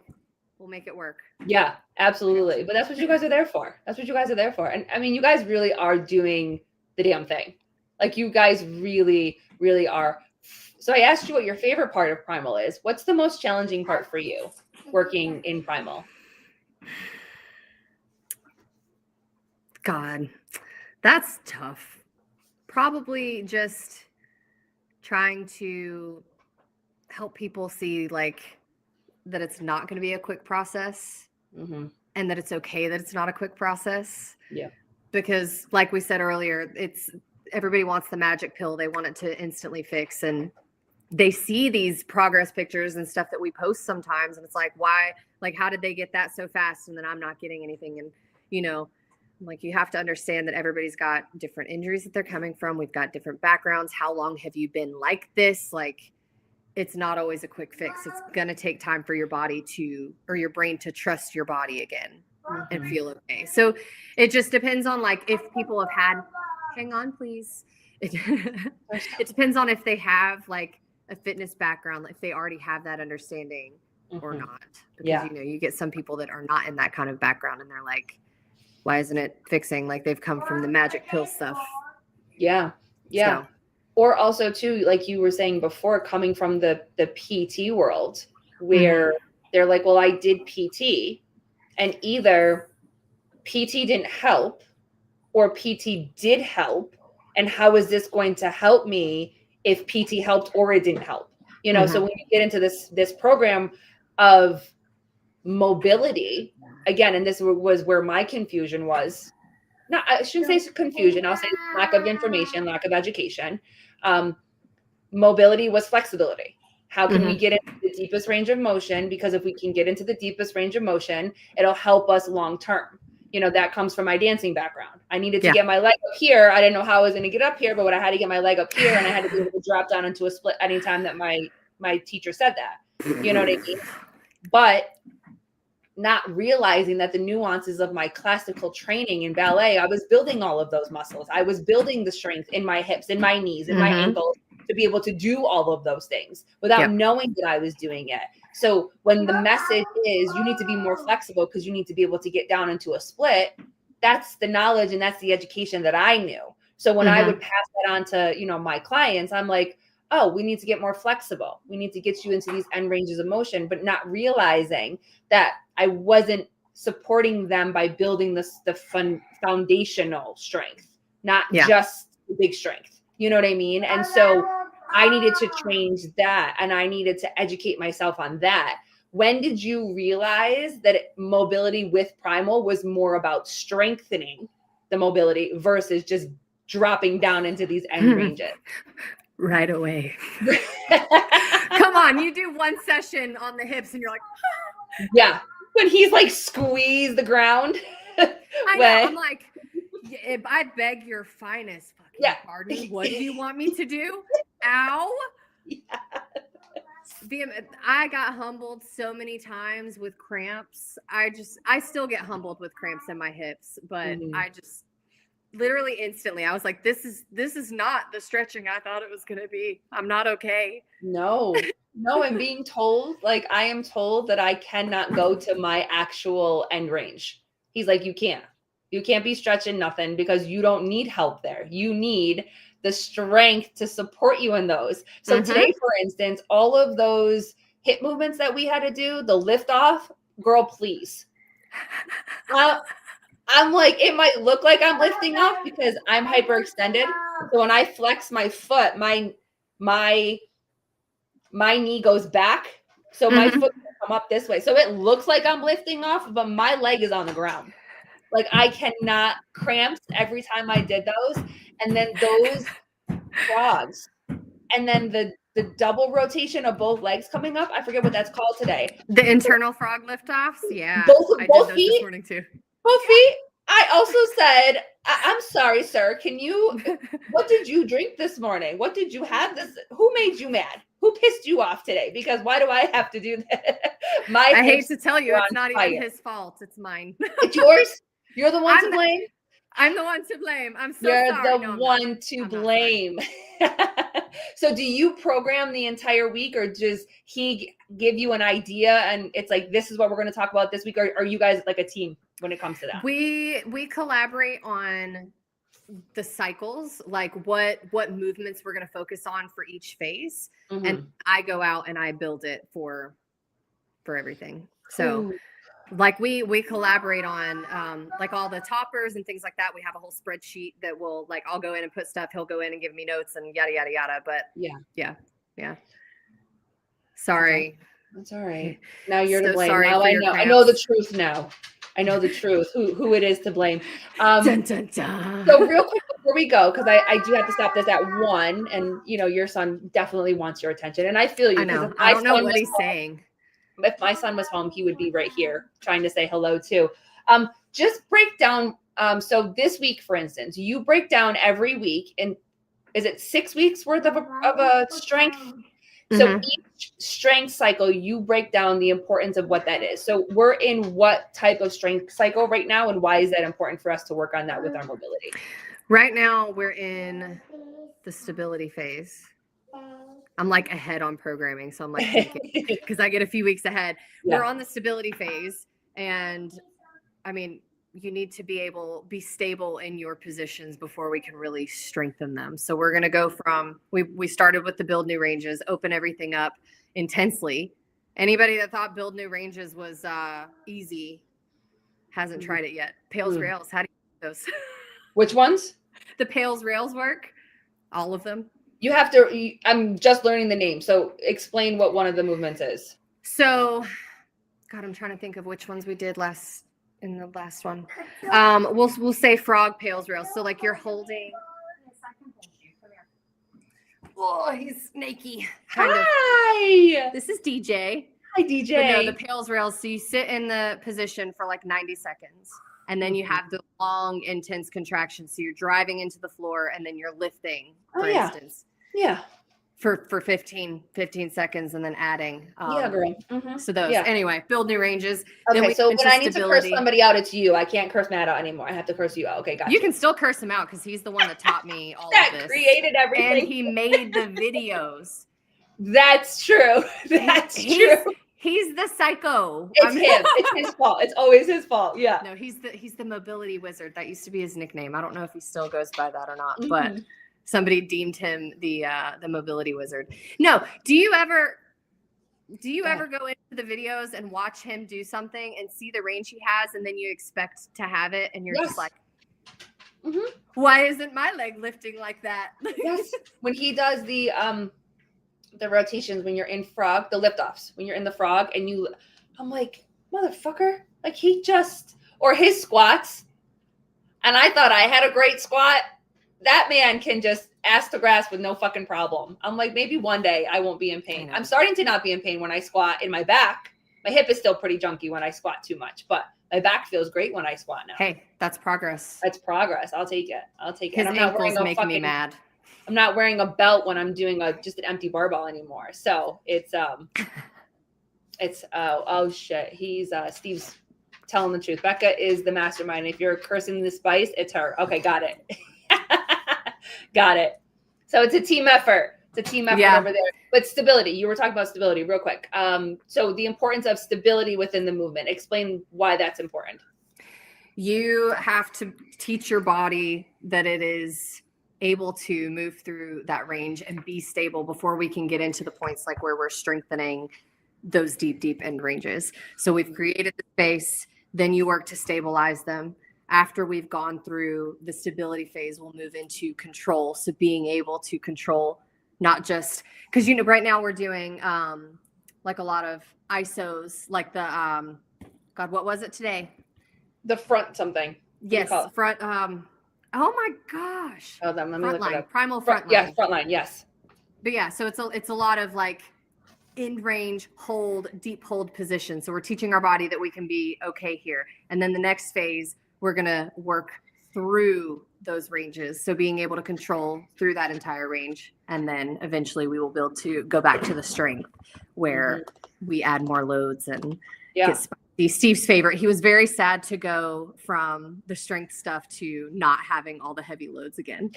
we'll make it work. Yeah, absolutely. But that's what you guys are there for. And I mean, you guys really are doing the damn thing. Like you guys really, really are. So I asked you what your favorite part of Primal is. What's the most challenging part for you working in Primal? God, that's tough. Probably just trying to help people see like that it's not going to be a quick process, and that it's okay that it's not a quick process. Yeah. Because like we said earlier, it's everybody wants the magic pill. They want it to instantly fix, and they see these progress pictures and stuff that we post sometimes, and it's like, why, like, how did they get that so fast and then I'm not getting anything? And like, you have to understand that everybody's got different injuries that they're coming from. We've got different backgrounds. How long have you been like this? Like, it's not always a quick fix. It's going to take time for your body or your brain to trust your body again and feel okay. So it just depends on like if people have had, hang on, please. It depends on if they have like a fitness background, if they already have that understanding or not. Because, you get some people that are not in that kind of background and they're like, why isn't it fixing? Like they've come from the magic pill stuff. Yeah. Yeah. So. Or also too, like you were saying before, coming from the PT world where they're like, well, I did PT and either PT didn't help or PT did help. And how is this going to help me if PT helped or it didn't help? So when you get into this program of mobility, again, and this was where my confusion was. Not, I shouldn't say confusion. I'll say lack of information, lack of education. Mobility was flexibility. How can we get into the deepest range of motion? Because if we can get into the deepest range of motion, it'll help us long term. That comes from my dancing background. I needed to get my leg up here. I didn't know how I was going to get up here, but I had to get my leg up here, and I had to be able to drop down into a split anytime that my teacher said that. You know what I mean? But not realizing that the nuances of my classical training in ballet, I was building all of those muscles. I was building the strength in my hips, in my knees, in my ankles to be able to do all of those things without knowing that I was doing it. So when the message is you need to be more flexible because you need to be able to get down into a split, that's the knowledge and that's the education that I knew. So when I would pass that on to, my clients, I'm like, oh, we need to get more flexible. We need to get you into these end ranges of motion, but not realizing that I wasn't supporting them by building the foundational strength, not just the big strength. You know what I mean? And so I needed to change that, and I needed to educate myself on that. When did you realize that mobility with Primal was more about strengthening the mobility versus just dropping down into these end ranges? Right away. Come on, you do one session on the hips and you're like, yeah. When he's like squeeze the ground. I know. I'm like, I beg your finest fucking pardon. What do you want me to do? Ow. Yeah. I got humbled so many times with cramps. I still get humbled with cramps in my hips, but I just literally instantly, I was like, this is not the stretching I thought it was going to be. I'm not okay. No, I'm being told, like, I am told that I cannot go to my actual end range. He's like, you can't be stretching nothing because you don't need help there. You need the strength to support you in those. So today, for instance, all of those hip movements that we had to do, the lift off, girl, please. I'm like, it might look like I'm lifting off because I'm hyperextended. So when I flex my foot, my knee goes back. So my foot can come up this way. So it looks like I'm lifting off, but my leg is on the ground. Like I cannot, cramps every time I did those. And then those frogs. And then the double rotation of both legs coming up. I forget what that's called today. The internal frog liftoffs. Yeah. Both I did those feet? this morning too. Both feet. I also said, I'm sorry, sir. What did you drink this morning? What did you have this? Who made you mad? Who pissed you off today? Because why do I have to do that? I hate to tell you, it's not even his fault. It's mine. It's yours. You're the one to blame. I'm the one to blame. I'm so sorry. You're the one to blame. So do you program the entire week, or does he give you an idea and it's like, this is what we're going to talk about this week? Or are you guys like a team when it comes to that? We collaborate on the cycles, like what movements we're going to focus on for each phase. And I go out and I build it for everything. So Like we collaborate on like all the toppers and things like that. We have a whole spreadsheet that will like I'll go in and put stuff. He'll go in and give me notes and yada yada yada. But yeah. Sorry. That's all right. Now you're to So blame. sorry Now for I your know. I know the cramps. truth now. I know the truth. Who it is to blame. Dun, dun, dun. So real quick before we go, because I do have to stop this at 1, and your son definitely wants your attention, and I feel you. I Because know. I don't know what he's saying. If my son was home, he would be right here trying to say hello too. Just break down. So this week, for instance, you break down every week, and is it 6 weeks worth of a strength? So each strength cycle, you break down the importance of what that is. So we're in what type of strength cycle right now, and why is that important for us to work on that with our mobility? Right now, we're in the stability phase. I'm like ahead on programming, so I'm like thinking because I get a few weeks ahead. Yeah. We're on the stability phase, and I mean, you need to be stable in your positions before we can really strengthen them. So we're going to go from we started with the build new ranges, open everything up intensely. Anybody that thought build new ranges was easy hasn't tried it yet. Pails rails, how do you do those? Which ones? The pails rails work, all of them. You have to. I'm just learning the name, so explain what one of the movements is. So, God, I'm trying to think of which ones we did in the last one. We'll say frog pails rails. So like you're holding. Oh, he's snaky. Hi. This is DJ. Hi, DJ. But no, the pails rails. So you sit in the position for like 90 seconds. And then you have the long, intense contraction. So you're driving into the floor and then you're lifting, for instance. Yeah. For 15 seconds and then adding. Yeah, girl. So those. Anyway, build new ranges. Okay, so when I need to curse somebody out, it's you. I can't curse Matt out anymore. I have to curse you out. Okay, gotcha. You can still curse him out because he's the one that taught me all that of this. Created everything. And he made the videos. That's true. That's true. He's the psycho. It's him. It's his fault. It's always his fault. Yeah. No, he's the mobility wizard. That used to be his nickname. I don't know if he still goes by that or not, but somebody deemed him the mobility wizard. No, do you ever go into the videos and watch him do something and see the range he has, and then you expect to have it, and you're just like, why isn't my leg lifting like that? Yes. When he does the rotations, when you're in frog, the lift offs, when you're in the frog, and I'm like, motherfucker, like or his squats. And I thought I had a great squat. That man can just ass to grass with no fucking problem. I'm like, maybe one day I won't be in pain. I'm starting to not be in pain when I squat in my back. My hip is still pretty junky when I squat too much, but my back feels great when I squat now. Hey, that's progress. That's progress. I'll take it. His ankles make me mad. I'm not wearing a belt when I'm doing just an empty barbell anymore. So it's oh shit. He's Steve's telling the truth. Bekah is the mastermind. If you're cursing the spice, it's her. Okay, got it. Got it. So it's a team effort. It's a team effort over there. But stability, you were talking about stability real quick. So the importance of stability within the movement. Explain why that's important. You have to teach your body that it is able to move through that range and be stable before we can get into the points like where we're strengthening those deep end ranges. So we've created the space, then you work to stabilize them. After we've gone through the stability phase, we'll move into control. So being able to control, not just because, right now we're doing like a lot of ISOs, like the, God, what was it today? The front something. Yes, front. Oh my gosh. Oh, then let me look it up. Primal front line. Yes, front line. Yes. But yeah, so it's a lot of like in range, deep hold position. So we're teaching our body that we can be okay here. And then the next phase, we're going to work through those ranges. So being able to control through that entire range. And then eventually we will be able to go back to the strength where we add more loads and get spicy. Steve's favorite. He was very sad to go from the strength stuff to not having all the heavy loads again.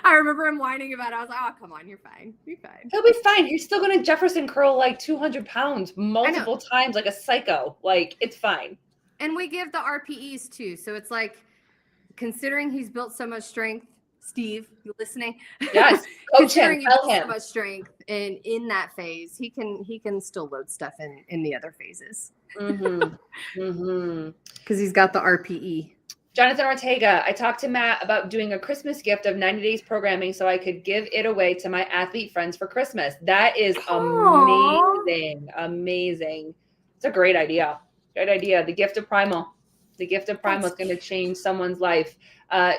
I remember him whining about it. I was like, oh, come on, you're fine. You're fine. He'll be fine. You're still going to Jefferson curl like 200 pounds multiple times like a psycho. Like, it's fine. And we give the RPEs too. So it's like, considering he's built so much strength, Steve, you listening? Yes, coach him. Considering you Tell built so him. much strength in that phase, he can still load stuff in the other phases. Because he's got the RPE. Jonathan Ortega, I talked to Matt about doing a Christmas gift of 90 days programming so I could give it away to my athlete friends for Christmas. That is amazing. Amazing. It's a great idea. Great idea. The gift of Primal. The gift of Primal is going to change someone's life.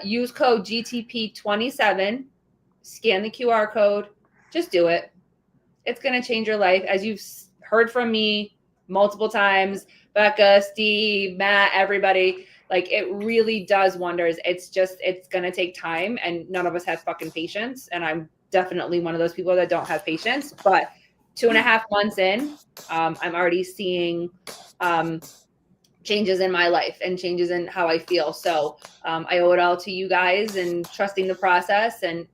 Use code GTP27. Scan the QR code. Just do it. It's going to change your life. As you've heard from me multiple times, Bekah, Steve, Matt, everybody, like it really does wonders. It's going to take time, and none of us have fucking patience. And I'm definitely one of those people that don't have patience, but 2.5 months in, I'm already seeing changes in my life and changes in how I feel. So I owe it all to you guys and trusting the process and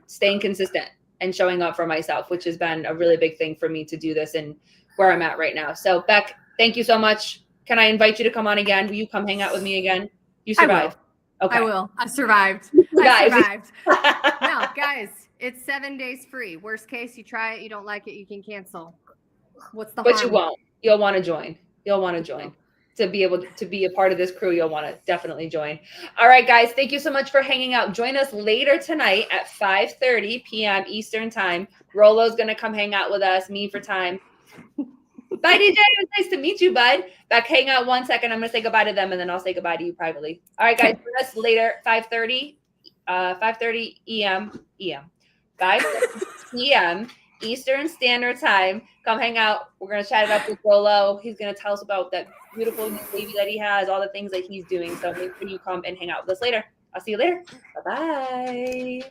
staying consistent and showing up for myself, which has been a really big thing for me to do this and where I'm at right now. So Beck, thank you so much. Can I invite you to come on again? Will you come hang out with me again? You survived. I will. I survived. No, guys, it's 7 days free. Worst case, you try it, you don't like it, you can cancel. What's the harm? But you won't. You'll want to join. You'll want to join. To be able to be a part of this crew, you'll want to definitely join. All right, guys, thank you so much for hanging out. Join us later tonight at 5:30 p.m. Eastern time. Rolo's going to come hang out with us, me for time. Bye, DJ. It was nice to meet you, bud. Beck, hang out 1 second. I'm going to say goodbye to them, and then I'll say goodbye to you privately. All right, guys, join us later, 5:30 EM, 5:30 p.m. Eastern Standard Time. Come hang out. We're going to chat it up with Rolo. He's going to tell us about that beautiful new baby that he has, all the things that he's doing. So make sure you come and hang out with us later. I'll see you later. Bye-bye.